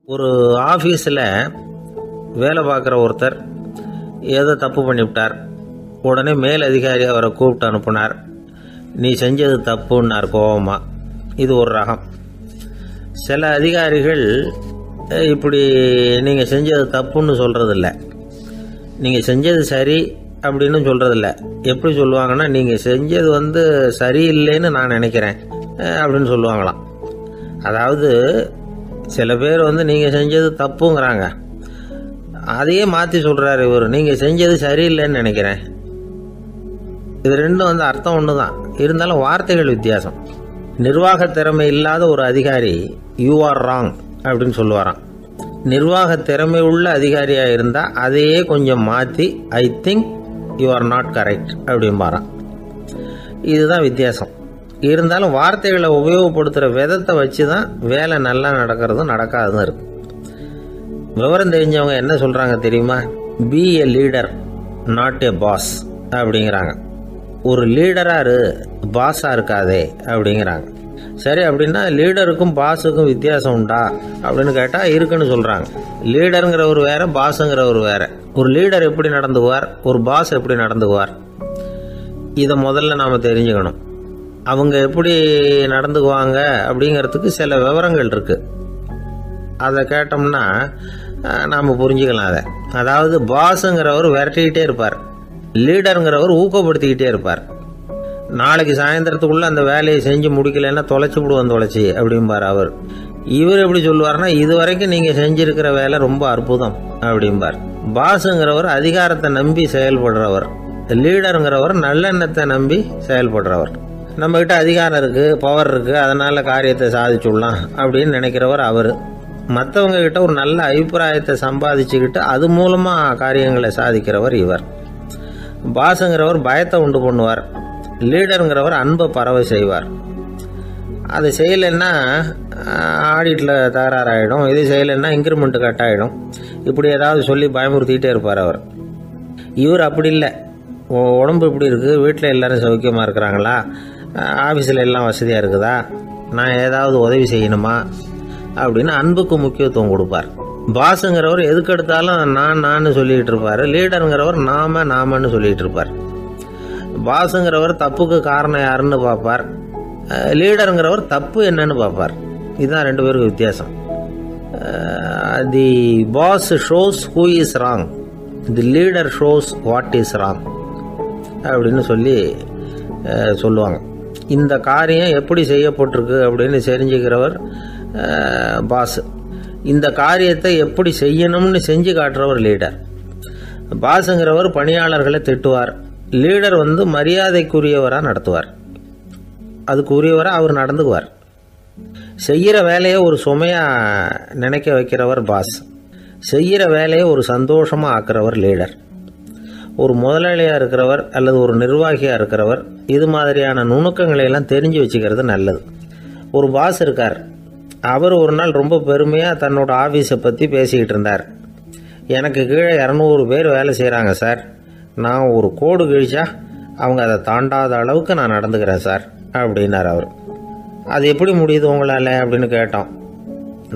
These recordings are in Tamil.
ஒரு ஆஃபீஸில் வேலை பார்க்குற ஒருத்தர் ஏதோ தப்பு பண்ணிவிட்டார். உடனே மேல் அதிகாரி அவரை கூப்பிட்டு அனுப்புனார். நீ செஞ்சது தப்புன்னார் கோபமா. இது ஒரு ரகம். சில அதிகாரிகள் இப்படி நீங்கள் செஞ்சது தப்புன்னு சொல்கிறதில்ல, நீங்கள் செஞ்சது சரி அப்படின்னு சொல்கிறதில்ல. எப்படி சொல்லுவாங்கன்னா, நீங்கள் செஞ்சது சரியில்லைன்னு நான் நினைக்கிறேன் அப்படின்னு சொல்லுவாங்களாம். அதாவது சில பேர் நீங்கள் செஞ்சது தப்புங்கிறாங்க, அதையே மாற்றி சொல்கிறாரு இவர், நீங்கள் செஞ்சது சரியில்லைன்னு நினைக்கிறேன். இது ரெண்டும் அர்த்தம் ஒன்று தான், இருந்தாலும் வார்த்தைகள் வித்தியாசம். நிர்வாக திறமை இல்லாத ஒரு அதிகாரி யூ ஆர் ராங் அப்படின்னு சொல்லுவாராம். நிர்வாக திறமை உள்ள அதிகாரியாக இருந்தால் அதையே கொஞ்சம் மாற்றி I think you are not correct அப்படிம்பாராம். இதுதான் வித்தியாசம். இருந்தாலும் வார்த்தைகளை உபயோகப்படுத்துகிற விதத்தை வச்சு தான் வேலை நல்லா நடக்கிறதும் நடக்காததும் இருக்கு. விவரம் தெரிஞ்சவங்க என்ன சொல்கிறாங்க தெரியுமா? Be a leader not a boss அப்படிங்கிறாங்க. ஒரு லீடராக பாஸாக இருக்காதே அப்படிங்கிறாங்க. சரி, அப்படின்னா லீடருக்கும் பாஸுக்கும் வித்தியாசம் உண்டா அப்படின்னு கேட்டால் இருக்குன்னு சொல்கிறாங்க. லீடருங்கிறவர் வேற, பாஸுங்கிறவர் வேற. ஒரு லீடர் எப்படி நடந்துக்குவார், ஒரு பாஸ் எப்படி நடந்துக்குவார், இதை முதல்ல நாம் தெரிஞ்சுக்கணும். அவங்க எப்படி நடந்துக்குவாங்க அப்படிங்கிறதுக்கு சில விவரங்கள் இருக்குது. அதை கேட்டோம்னா நாம் புரிஞ்சுக்கலாம் அதை. அதாவது பாஸுங்கிறவர் விரட்டிக்கிட்டே இருப்பார், லீடருங்கிறவர் ஊக்கப்படுத்திக்கிட்டே இருப்பார். நாளைக்கு சாயந்தரத்துக்குள்ளே அந்த வேலையை செஞ்சு முடிக்கலைன்னா தொலைச்சி விடுவோம் தொலைச்சி அப்படிம்பார் அவர். இவர் எப்படி சொல்லுவார்னா, இது வரைக்கும் நீங்கள் செஞ்சுருக்கிற வேலை ரொம்ப அற்புதம் அப்படிம்பார். பாஸுங்கிறவர் அதிகாரத்தை நம்பி செயல்படுறவர், லீடருங்கிறவர் நல்லெண்ணத்தை நம்பி செயல்படுறவர். நம்மகிட்ட அதிகாரம் இருக்குது, பவர் இருக்குது, அதனால் காரியத்தை சாதிச்சுடலாம் அப்படின்னு நினைக்கிறவர் அவர். மற்றவங்க கிட்ட ஒரு நல்ல அபிப்பிராயத்தை சம்பாதிச்சுக்கிட்டு அது மூலமாக காரியங்களை சாதிக்கிறவர் இவர். பாஸுங்கிறவர் பயத்தை உண்டு பண்ணுவார், லீடருங்கிறவர் அன்பை பரவ செய்வார். அதை செய்யலைன்னா ஆடிட்டில் தகராறாயிடும், இது செய்யலைன்னா இன்க்ரிமெண்ட்டு கட் ஆகிடும், இப்படி ஏதாவது சொல்லி பயமுறுத்திக்கிட்டே இருப்பார் அவர். இவர் அப்படி இல்லை. உடம்பு இப்படி இருக்குது, வீட்டில் எல்லோரும் சௌக்கியமாக இருக்கிறாங்களா, ஆஃபீஸில் எல்லாம் வசதியாக இருக்குதா, நான் ஏதாவது உதவி செய்யணுமா அப்படின்னு அன்புக்கு முக்கியத்துவம் கொடுப்பார். பாஸுங்கிறவர் எதுக்கெடுத்தாலும் நான் சொல்லிகிட்டு இருப்பார், லீடருங்கிறவர் நாமன்னு சொல்லிகிட்டு இருப்பார். பாஸுங்கிறவர் தப்புக்கு காரணம் யாருன்னு பார்ப்பார், லீடருங்கிறவர் தப்பு என்னன்னு பார்ப்பார். இதுதான் ரெண்டு பேருக்கு வித்தியாசம். The boss shows who is wrong, the leader shows what is wrong அப்படின்னு சொல்லுவாங்க. இந்த காரியம் எப்படி செய்யப்பட்டிருக்கு அப்படின்னு தெரிஞ்சுக்கிறவர் பாஸ். இந்த காரியத்தை எப்படி செய்யணும்னு செஞ்சு காட்டுறவர் லீடர். பாஸுங்கிறவர் பணியாளர்களை திட்டுவார், லீடர் மரியாதைக்குரியவராக நடத்துவார், அதுக்குரியவராக அவர் நடந்துக்குவார். செய்கிற வேலையை ஒரு சுமையாக நினைக்க வைக்கிறவர் பாஸ், செய்கிற வேலையை ஒரு சந்தோஷமாக ஆக்குறவர் லீடர். ஒரு முதலாளியாக இருக்கிறவர் அல்லது ஒரு நிர்வாகியாக இருக்கிறவர் இது மாதிரியான நுணுக்கங்களை எல்லாம் தெரிஞ்சு வச்சுக்கிறது நல்லது. ஒரு பாஸ் இருக்கார், அவர் ஒரு நாள் ரொம்ப பெருமையாக தன்னோட ஆஃபீஸை பற்றி பேசிக்கிட்டு இருந்தார். எனக்கு கீழே 200 பேர் வேலை செய்கிறாங்க சார், நான் ஒரு கோடு கிழிச்சா அவங்க அதை தாண்டாத அளவுக்கு நான் நடந்துக்கிறேன் சார் அப்படின்னார் அவர். அது எப்படி முடியுது உங்களால் அப்படின்னு கேட்டோம்.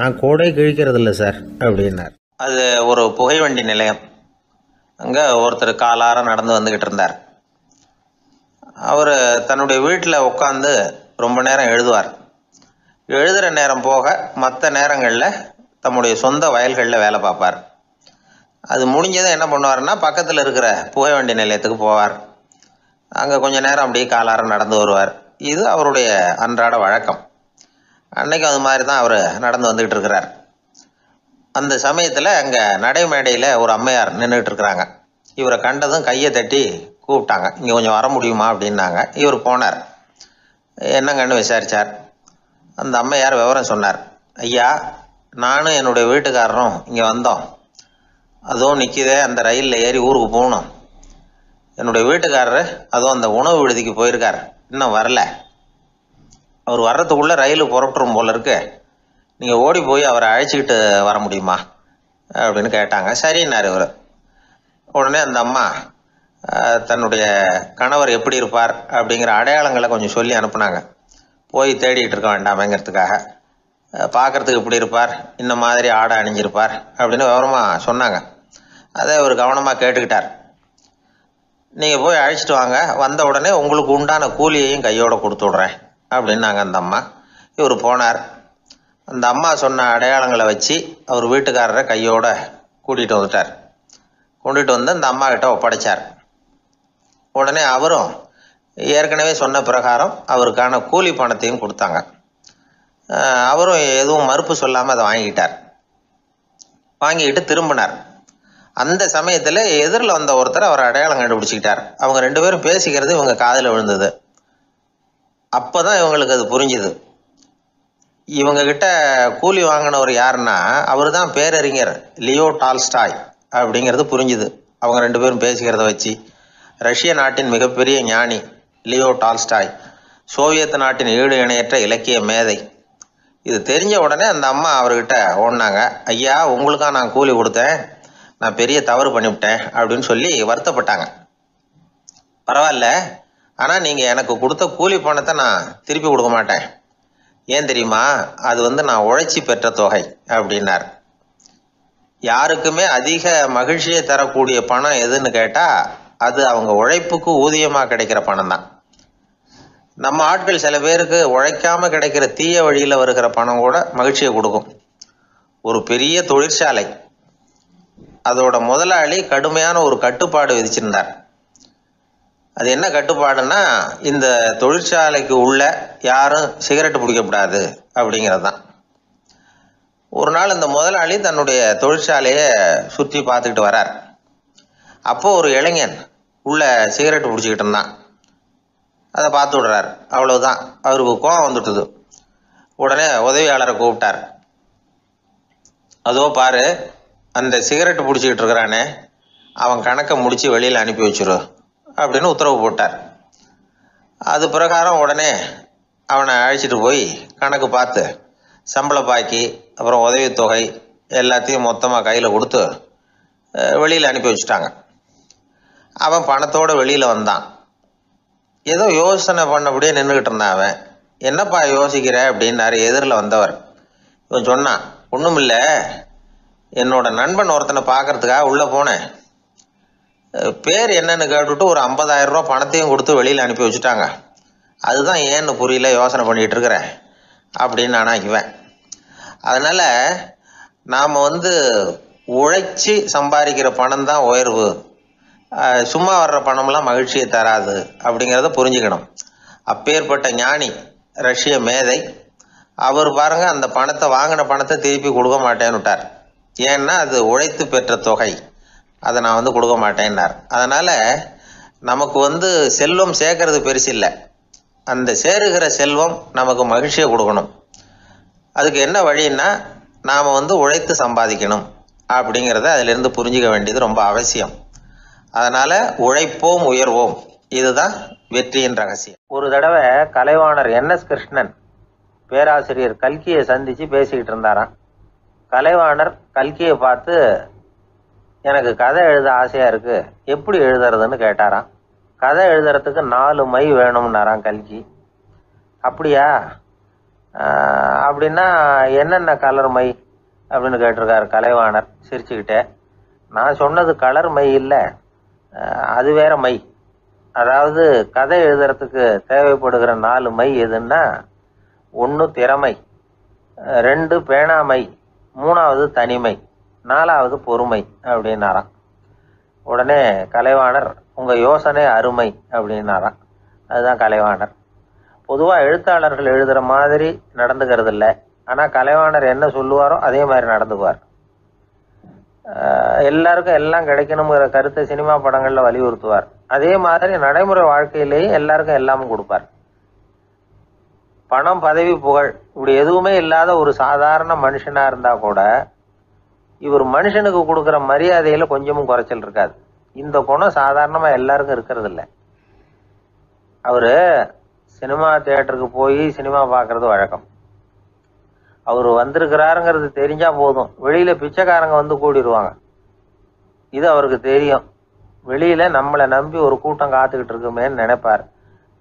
நான் கோடே கிழிக்கிறதில்ல சார் அப்படின்னார். அது ஒரு புகைவண்டி நிலையம். அங்கே ஒருத்தர் காலார நடந்து வந்துக்கிட்டு இருந்தார். அவர் தன்னுடைய வீட்டில் உட்காந்து ரொம்ப நேரம் எழுதுவார். எழுதுகிற நேரம் போக மற்ற நேரங்களில் தம்முடைய சொந்த வயல்களில் வேலை பார்ப்பார். அது முடிஞ்சதும் என்ன பண்ணுவார்னா, பக்கத்தில் இருக்கிற புகைவண்டி நிலையத்துக்கு போவார். அங்கே கொஞ்சம் நேரம் அப்படியே காலார நடந்து வருவார். இது அவருடைய அன்றாட வழக்கம். அன்னைக்கு அது மாதிரி தான் அவர் நடந்து வந்துக்கிட்டு இருக்கிறார். அந்த சமயத்தில் அங்கே நடைமேடையில் ஒரு அம்மையார் நின்றுட்டு இருக்கிறாங்க. இவரை கண்டதும் கையை தட்டி கூப்பிட்டாங்க, இங்கே கொஞ்சம் வர முடியுமா அப்படின்னாங்க. இவர் போனார். என்னங்கன்னு விசாரித்தார். அந்த அம்மையார் விவரம் சொன்னார். ஐயா, நானும் என்னுடைய வீட்டுக்காரரும் இங்கே வந்தோம், அதுவும் நிற்கிதே அந்த ரயிலில் ஏறி ஊருக்கு போகணும். என்னுடைய வீட்டுக்காரரு அதுவும் அந்த உணவு விடுதிக்கு போயிருக்கார், இன்னும் வரல. அவர் வர்றதுக்குள்ளே ரயில் புறப்பட்டுரும் போல இருக்கு, நீங்கள் ஓடி போய் அவரை அழைச்சிக்கிட்டு வர முடியுமா அப்படின்னு கேட்டாங்க. சரின்னார் இவர். உடனே அந்த அம்மா தன்னுடைய கணவர் எப்படி இருப்பார் அப்படிங்கிற அடையாளங்களை கொஞ்சம் சொல்லி அனுப்புனாங்க. போய் தேடிக்கிட்டு இருக்க வேண்டாமேங்கிறதுக்காக. பார்க்குறதுக்கு இப்படி இருப்பார், இந்த மாதிரி ஆடை அணிஞ்சிருப்பார் அப்படின்னு விவரமாக சொன்னாங்க. அதை அவர் கவனமாக கேட்டுக்கிட்டார். நீங்கள் போய் அழைச்சிட்டு வாங்க, வந்த உடனே உங்களுக்கு உண்டான கூலியையும் கையோடு கொடுத்து விட்றேன் அப்படின்னாங்க அந்த அம்மா. இவர் போனார். அந்த அம்மா சொன்ன அடையாளங்களை வச்சு அவர் வீட்டுக்காரரை கையோடு கூட்டிகிட்டு வந்துட்டார். கொண்டுட்டு வந்து அந்த அம்மா கிட்ட ஒப்படைச்சார். உடனே அவரும் ஏற்கனவே சொன்ன பிரகாரம் அவருக்கான கூலி பணத்தையும் கொடுத்தாங்க. அவரும் எதுவும் மறுப்பு சொல்லாமல் அதை வாங்கிக்கிட்டார். வாங்கிக்கிட்டு திரும்பினார். அந்த சமயத்தில் எதிரில் வந்த ஒருத்தர் அவர் அடையாளம் கண்டுபிடிச்சிக்கிட்டார். அவங்க 2 பேரும் பேசிக்கிறது இவங்க காதில் விழுந்தது. அப்போ தான் இவங்களுக்கு அது புரிஞ்சுது. இவங்ககிட்ட கூலி வாங்கினவர் யாருன்னா அவர் தான் பேரறிஞர் லியோ டால்ஸ்டாய் அப்படிங்கிறது புரிஞ்சுது. அவங்க 2 பேரும் பேசிக்கிறத வச்சு ரஷ்ய நாட்டின் மிகப்பெரிய ஞானி லியோ டால்ஸ்டாய், சோவியத் நாட்டின் ஈடு இணையற்ற இலக்கிய மேதை. இது தெரிஞ்ச உடனே அந்த அம்மா அவர்கிட்ட ஓடினாங்க. ஐயா, உங்களுக்காக நான் கூலி கொடுத்தேன், நான் பெரிய தவறு பண்ணிவிட்டேன் அப்படின்னு சொல்லி வருத்தப்பட்டாங்க. பரவாயில்ல, ஆனால் நீங்கள் எனக்கு கொடுத்த கூலி பணத்தை நான் திருப்பி கொடுக்க மாட்டேன். ஏன் தெரியுமா? அது நான் உழைச்சி பெற்ற தொகை அப்படின்னார். யாருக்குமே அதிக மகிழ்ச்சியை தரக்கூடிய பணம் எதுன்னு கேட்டால் அது அவங்க உழைப்புக்கு ஊதியமாக கிடைக்கிற பணம் தான். நம்ம ஆட்கள் சில பேருக்கு உழைக்காமல் கிடைக்கிற தீய வழியில் வருகிற பணம் கூட மகிழ்ச்சியை கொடுக்கும். ஒரு பெரிய தொழிற்சாலை, அதோட முதலாளி கடுமையான ஒரு கட்டுப்பாடு விதிச்சிருந்தார். அது என்ன கட்டுப்பாடுன்னா, இந்த தொழிற்சாலைக்கு உள்ள யாரும் சிகரெட்டு பிடிக்கக்கூடாது அப்படிங்கிறது தான். ஒரு நாள் இந்த முதலாளி தன்னுடைய தொழிற்சாலையை சுற்றி பார்த்துக்கிட்டு வரார். அப்போ ஒரு இளைஞன் உள்ள சிகரெட்டு பிடிச்சிக்கிட்டு இருந்தான். அதை பார்த்து விடுறார். அவ்வளவுதான், அவருக்கு கோபம் வந்துட்டுது. உடனே உதவியாளரை கூப்பிட்டார். அதோ பாரு, அந்த சிகரெட்டு பிடிச்சிக்கிட்டு இருக்கிறானே, அவன் கணக்கை முடித்து வெளியில் அனுப்பி வச்சிரு அப்படின்னு உத்தரவு போட்டார். அது பிரகாரம் உடனே அவனை அழைச்சிட்டு போய் கணக்கு பார்த்து சம்பள பாக்கி அப்புறம் உதவித்தொகை எல்லாத்தையும் மொத்தமாக கையில் கொடுத்து வெளியில் அனுப்பி வச்சுட்டாங்க. அவன் பணத்தோடு வெளியில் வந்தான். ஏதோ யோசனை பண்ணபடியே நின்றுக்கிட்டு இருந்தான். அவன் என்னப்பா யோசிக்கிற அப்படின்னாரு எதிரில் வந்தவர். இவன் சொன்னான், ஒன்றும் இல்லை, என்னோட நண்பன் ஒருத்தனை பார்க்கறதுக்காக உள்ளே போனேன். பேர் என்னன்னு கேட்டுவிட்டு ஒரு 50,000 ரூபா பணத்தையும் கொடுத்து வெளியில் அனுப்பி வச்சுட்டாங்க. அதுதான் ஏன்னு புரியல, யோசனை பண்ணிகிட்டு இருக்கிறேன் அப்படின்னு நானாக்குவேன். அதனால் நாம் உழைச்சி சம்பாதிக்கிற பணம் தான் உயர்வு, சும்மா வர்ற பணம்லாம் மகிழ்ச்சியை தராது அப்படிங்கிறத புரிஞ்சுக்கணும். அப்பேற்பட்ட ஞானி ரஷ்ய மேதை அவர் பாருங்க, அந்த பணத்தை வாங்கின பணத்தை திருப்பி கொடுக்க மாட்டேன்னு விட்டார். ஏன்னா அது உழைத்து பெற்ற தொகை, அதை நான் கொடுக்க மாட்டேன்னார். அதனால் நமக்கு செல்வம் சேர்க்கறது பெருசு இல்லை, அந்த சேருகிற செல்வம் நமக்கு மகிழ்ச்சியை கொடுக்கணும். அதுக்கு என்ன வழின்னா, நாம் உழைத்து சம்பாதிக்கணும் அப்படிங்கிறத அதிலிருந்து புரிஞ்சிக்க வேண்டியது ரொம்ப அவசியம். அதனால் உழைப்போம் உயர்வோம், இதுதான் வெற்றியின் ரகசியம். ஒரு தடவை கலைவாணர் NS கிருஷ்ணன் பேராசிரியர் கல்கியை சந்தித்து பேசிக்கிட்டு இருந்தாராம். கலைவாணர் கல்கியை பார்த்து, எனக்கு கதை எழுத ஆசையாக இருக்குது, எப்படி எழுதுறதுன்னு கேட்டாராம். கதை எழுதுறதுக்கு 4 மை வேணும்னாராம் கல்கி. அப்படியா, அப்படின்னா என்னென்ன கலர் மை அப்படின்னு கேட்டிருக்காரு கலைவாணர் சிரிச்சுக்கிட்டே. நான் சொன்னது கலர் மை இல்லை, அது வேற மை. அதாவது கதை எழுதுறதுக்கு தேவைப்படுகிற 4 மை எதுன்னா, 1 திறமை, 2 பேணாமை, 3வது தனிமை, 4வது பொறுமை அப்படின்னாராம். உடனே கலைவாணர், உங்கள் யோசனை அருமை அப்படின்னாராம். அதுதான் கலைவாணர். பொதுவாக எழுத்தாளர்கள் எழுதுகிற மாதிரி நடந்துக்கிறது இல்லை, ஆனால் கலைவாணர் என்ன சொல்லுவாரோ அதே மாதிரி நடந்துக்குவார். எல்லாருக்கும் எல்லாம் கிடைக்கணுங்கிற கருத்தை சினிமா படங்களில் வலியுறுத்துவார். அதே மாதிரி நடைமுறை வாழ்க்கையிலேயே எல்லாருக்கும் எல்லாமும் கொடுப்பார். பணம், பதவி, புகழ் இப்படி எதுவுமே இல்லாத ஒரு சாதாரண மனுஷனாக இருந்தால் கூட இவர் மனுஷனுக்கு கொடுக்குற மரியாதையில் கொஞ்சமும் குறைச்சல் இருக்காது. இந்த குணம் சாதாரணமாக எல்லாருக்கும் இருக்கிறது இல்லை. அவர் சினிமா தியேட்டருக்கு போய் சினிமா பார்க்குறது வழக்கம். அவர் வந்திருக்கிறாருங்கிறது தெரிஞ்சால் போதும், வெளியில் பிச்சைக்காரங்க கூடிடுவாங்க. இது அவருக்கு தெரியும். வெளியில் நம்மளை நம்பி ஒரு கூட்டம் காத்துக்கிட்டு இருக்குமேன்னு நினைப்பார்.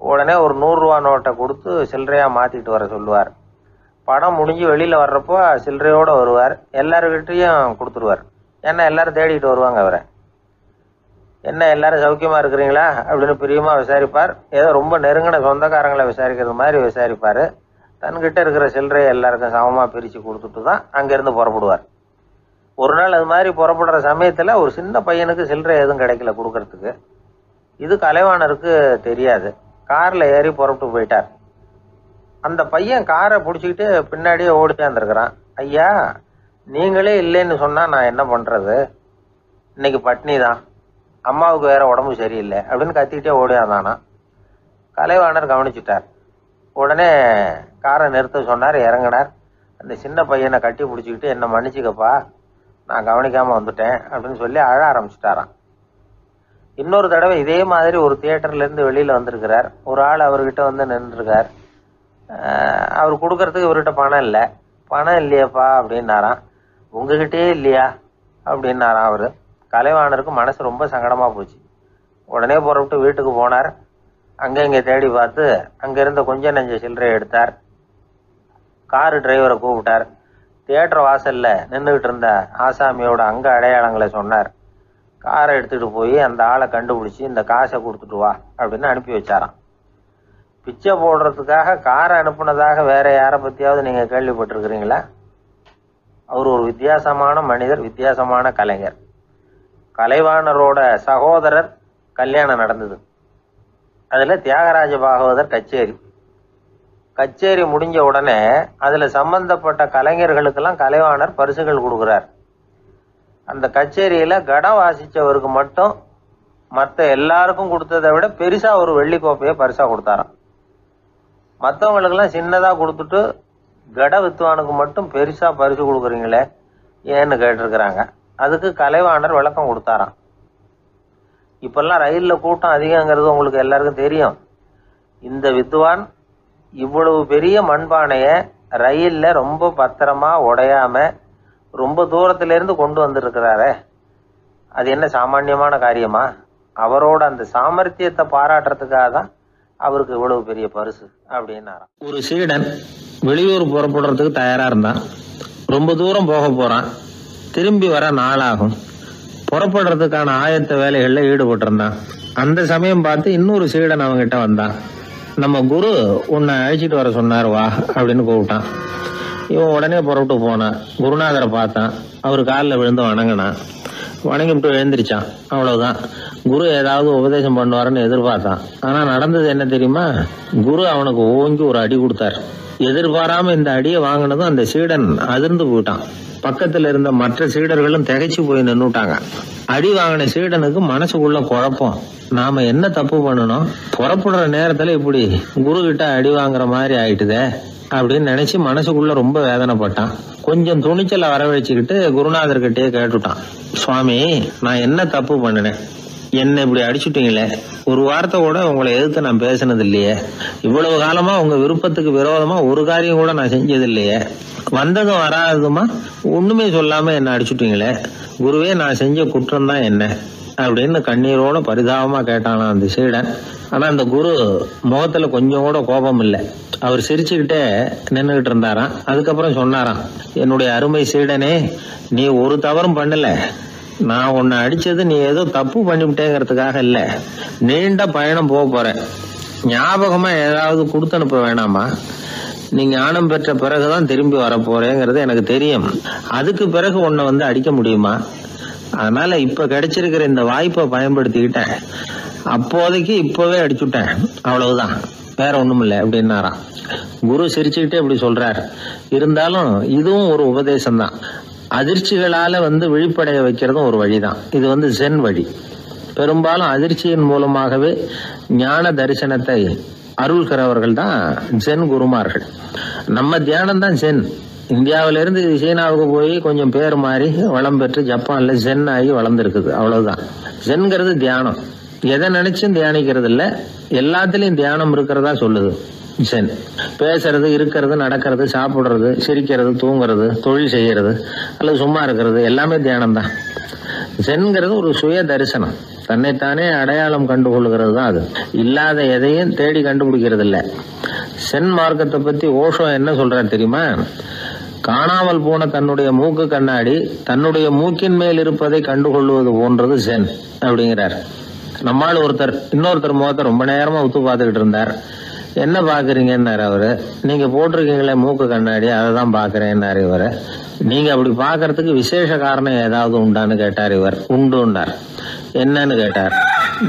உடனே ஒரு 100 ரூபா நோட்டை கொடுத்து சில்லறையாக மாற்றிட்டு வர சொல்லுவார். படம் முடிஞ்சு வெளியில் வர்றப்போ சில்லறையோடு வருவார். எல்லாருக்கிட்டையும் கொடுத்துருவார். ஏன்னா எல்லாரும் தேடிட்டு வருவாங்க அவரை. என்ன எல்லாரும் சௌக்கியமாக இருக்கிறீங்களா அப்படின்னு பிரியமாக விசாரிப்பார். ஏதோ ரொம்ப நெருங்கின சொந்தக்காரங்களை விசாரிக்கிறது மாதிரி விசாரிப்பார். தன்கிட்ட இருக்கிற சில்லறையை எல்லாருக்கும் சமமாக பிரித்து கொடுத்துட்டு தான் அங்கேருந்து புறப்படுவார். ஒரு நாள் அது மாதிரி புறப்படுற சமயத்தில் ஒரு சின்ன பையனுக்கு சில்லறை எதுவும் கிடைக்கல கொடுக்கறதுக்கு. இது கலைவாணருக்கு தெரியாது. காரில் ஏறி புறப்பட்டு போயிட்டார். அந்த பையன் காரை பிடிச்சிக்கிட்டு பின்னாடியே ஓடிச்சாந்துருக்கிறான். ஐயா, நீங்களே இல்லைன்னு சொன்னால் நான் என்ன பண்ணுறது? இன்னைக்கு பட்னி தான், அம்மாவுக்கு வேற உடம்பு சரியில்லை அப்படின்னு கத்திக்கிட்டே ஓடியாந்தானா. கலைவாணர் கவனிச்சுட்டார். உடனே காரை நிறுத்த சொன்னார். இறங்கினார். அந்த சின்ன பையனை கட்டி பிடிச்சிக்கிட்டு என்னை மன்னிச்சுக்கப்பா, நான் கவனிக்காமல் வந்துட்டேன் அப்படின்னு சொல்லி அழ ஆரம்பிச்சிட்டாராம். இன்னொரு தடவை இதே மாதிரி ஒரு தியேட்டர்லேருந்து வெளியில் வந்திருக்கிறார். ஒரு ஆள் அவர்கிட்ட வந்து நின்றுருக்கார். அவர் கொடுக்கறதுக்கு இவர்கிட்ட பணம் இல்லை. பணம் இல்லையாப்பா அப்படின்னாராம். உங்ககிட்டே இல்லையா அப்படின்னாராம் அவர். கலைவாணருக்கு மனசு ரொம்ப சங்கடமாக போச்சு. உடனே புறப்பட்டு வீட்டுக்கு போனார். அங்கே இங்கே தேடி பார்த்து அங்கே இருந்த கொஞ்சம் நெஞ்ச சில்லறையை எடுத்தார். காரு டிரைவரை கூப்பிட்டார். தியேட்டர் வாசலில் நின்றுக்கிட்டு இருந்த ஆசாமியோட அங்க அடையாளங்களை சொன்னார். காரை எடுத்துகிட்டு போய் அந்த ஆளை கண்டுபிடிச்சி இந்த காசை கொடுத்துட்டு வா அப்படின்னு அனுப்பி வச்சாராம். பிச்சை போடுறதுக்காக காரை அனுப்புனதாக வேற யாரை பற்றியாவது நீங்கள் கேள்விப்பட்டிருக்கிறீங்களா? அவர் ஒரு வித்தியாசமான மனிதர், வித்தியாசமான கலைஞர். கலைவாணரோட சகோதரர் கல்யாணம் நடந்தது. அதில் தியாகராஜ பாகவதர் கச்சேரி முடிஞ்ச உடனே அதில் சம்பந்தப்பட்ட கலைஞர்களுக்கெல்லாம் கலைவாணர் பரிசுகள் கொடுக்குறார். அந்த கச்சேரியில் கடம் வாசித்தவருக்கு மட்டும் மற்ற எல்லாருக்கும் கொடுத்ததை விட பெருசாக ஒரு வெள்ளி கோப்பையை பரிசாக கொடுத்தாராம். மற்றவங்களுக்கெல்லாம் சின்னதாக கொடுத்துட்டு கட வித்துவானுக்கு மட்டும் பெருசாக பரிசு கொடுக்குறீங்களே ஏன்னு கேட்டிருக்கிறாங்க. அதுக்கு கலைவாணர் விளக்கம் கொடுத்தாராம். இப்பெல்லாம் ரயிலில் கூட்டம் அதிகங்கிறது உங்களுக்கு எல்லாருக்கும் தெரியும். இந்த வித்துவான் இவ்வளவு பெரிய மண்பானையை ரயிலில் ரொம்ப பத்திரமா உடையாம ரொம்ப தூரத்திலேருந்து கொண்டு வந்திருக்கிறாரே, அது என்ன சாமானியமான காரியமா? அவரோட அந்த சாமர்த்தியத்தை பாராட்டுறதுக்காக தான் அவருக்கு இவ்வளவு பெரிய பரிசு அப்படின்னாராம். ஒரு சீடன் வெளியூர் புறப்படுறதுக்கு தயாரா இருந்தான். ரொம்ப தூரம் போக போறான். திரும்பி வர நாளாகும். புறப்படுறதுக்கான ஆயத்த வேலைகளில் ஈடுபட்டிருந்தான். அந்த சமயம் பார்த்து இன்னொரு சீடன் அவங்ககிட்ட வந்தான். நம்ம குரு உன்னை அழைச்சிட்டு வர சொன்னார், வா அப்படின்னு கூப்பிட்டான். இவன் உடனே புறப்பட்டு போனான். குருநாதரை பார்த்தான். அவர் காலில் விழுந்து வணங்கினான். வணங்கிவிட்டு எழுந்திரிச்சான். அவ்வளவுதான். குரு ஏதாவது உபதேசம் பண்ணுவாருன்னு எதிர்பார்த்தான். ஆனா நடந்தது என்ன தெரியுமா? குரு அவனுக்கு ஓங்கி ஒரு அடி கொடுத்தார். எதிர்பாராம இந்த அடியை வாங்கினதும் அந்த சீடன் அதிர்ந்து போயிட்டான். பக்கத்துல இருந்த மற்ற சீடர்களும் திகைச்சு போய் நின்னுட்டாங்க. அடி வாங்கின சீடனுக்கு மனசுக்குள்ள குழப்பம். நாம என்ன தப்பு பண்ணணும்? புறப்படுற நேரத்துல இப்படி குரு கிட்ட அடி வாங்குற மாதிரி ஆயிட்டுதே அப்படின்னு நினைச்சு மனசுக்குள்ள ரொம்ப வேதனைப்பட்டான். கொஞ்சம் துணிச்சலை வரவழைச்சுக்கிட்டு குருநாதர்கிட்டயே கேட்டுட்டான். சுவாமி, நான் என்ன தப்பு பண்ணினேன்? என்ன இப்படி அடிச்சுட்டீங்களே? ஒரு வார்த்தை கூட உங்களை எதிர்த்து நான் பேசினது இல்லையே. இவ்வளவு காலமா உங்க விருப்பத்துக்கு விரோதமா ஒரு காரியம் கூட நான் செஞ்சது இல்லையே. வந்ததும் வராததுமா ஒண்ணுமே சொல்லாம என்ன அடிச்சுட்டீங்களே. குருவே, நான் செஞ்ச குற்றம் தான் என்ன அப்படின்னு கண்ணீரோட பரிதாபமா கேட்டானா அந்த சீடன். ஆனா அந்த குரு முகத்துல கொஞ்சம் கூட கோபம் இல்லை. அவர் சிரிச்சுக்கிட்டே நின்றுகிட்டு இருந்தாராம். அதுக்கப்புறம் சொன்னாராம், என்னுடைய அருமை சீடனே, நீ ஒரு தவறும் பண்ணல. நான் உன்னை அடிச்சது நீ ஏதோ தப்பு பண்ணிவிட்டேங்கிறதுக்காக இல்ல. நீண்ட பயணம் போக போறேன். ஞாபகமா ஏதாவது கொடுத்து அனுப்ப வேணாமா? நீ ஞானம் பெற்ற பிறகுதான் திரும்பி வர போறேங்கிறது எனக்கு தெரியும். அதுக்கு பிறகு உன்னை வந்து அடிக்க முடியுமா? அதனால இப்ப கிடைச்சிருக்கிற இந்த வாய்ப்பை பயன்படுத்திக்கிட்டேன். அப்போதைக்கு இப்பவே அடிச்சுட்டேன், அவ்வளவுதான், வேற ஒண்ணும் இல்லை அப்படின்னாராம். குரு சிரிச்சுக்கிட்டே இப்படி சொல்றார். இருந்தாலும் இதுவும் ஒரு உபதேசம் தான். அதிர்ச்சிகளால விழிப்படைய வைக்கிறதும் ஒரு வழிதான். இது ஜென் வழி. பெரும்பாலும் அதிர்ச்சியின் மூலமாகவே ஞான தரிசனத்தை அருள்கிறவர்கள் தான் ஜென் குருமார்கள். நம்ம தியானம் தான் ஜென். இந்தியாவிலிருந்து சீனாவுக்கு போய் கொஞ்சம் பேர் மாறி வளம் பெற்று ஜப்பான்ல ஜென் ஆகி வளர்ந்துருக்குது, அவ்வளவுதான். ஜென்கிறது தியானம். எதை நினைச்சும் தியானிக்கிறது இல்ல, எல்லாத்திலையும் தியானம் இருக்கிறதா சொல்லுது ஜென். பேசுறது, இருக்கிறது, நடக்கிறது, சாப்பிடுறது, சிரிக்கிறது, தூங்குறது, தொழில் செய்யறது அல்லது சும்மா இருக்கிறது எல்லாமே தியானம் தான். ஜென்கிறது ஒரு சுய தரிசனம். தன்னைத்தானே அடையாளம் கண்டுகொள்கிறது தான் அது. இல்லாத எதையும் தேடி கண்டுபிடிக்கிறது இல்லை. சென் மார்க்கத்தை பத்தி ஓஷோ என்ன சொல்றாரு தெரியுமா? காணாமல் போன தன்னுடைய மூக்கு கண்ணாடி தன்னுடைய மூக்கின் மேல் இருப்பதை கண்டுகொள்வது போன்றது சென் அப்படிங்கிறார். நம்மால் இன்னொருத்தர் முகத்தை ரொம்ப நேரமா உத்து பார்த்துக்கிட்டு இருந்தார். என்ன பாக்குறீங்கன்னாரு அவரு. நீங்க போட்டிருக்கீங்களே மூக்கு கண்ணாடி, அதை தான் பாக்குறேன்னாரு இவரு. நீங்க அப்படி பாக்குறதுக்கு விசேஷ காரணம் ஏதாவது உண்டான்னு கேட்டார் இவர். உண்டுன்னார். என்னன்னு கேட்டார்.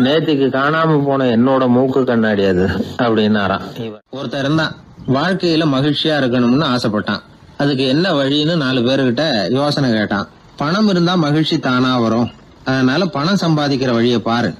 நேத்திக்கு காணாம போன என்னோட மூக்கு கண்ணாடி அது அப்படின்னாராம் இவர். ஒருத்தர் இருந்தான், வாழ்க்கையில மகிழ்ச்சியா இருக்கணும்னு ஆசைப்பட்டான். அதுக்கு என்ன வழின்னு 4 பேருகிட்ட யோசனை கேட்டான். பணம் இருந்தா மகிழ்ச்சி தானா வரும், அதனால பணம் சம்பாதிக்கிற வழியை பாரு,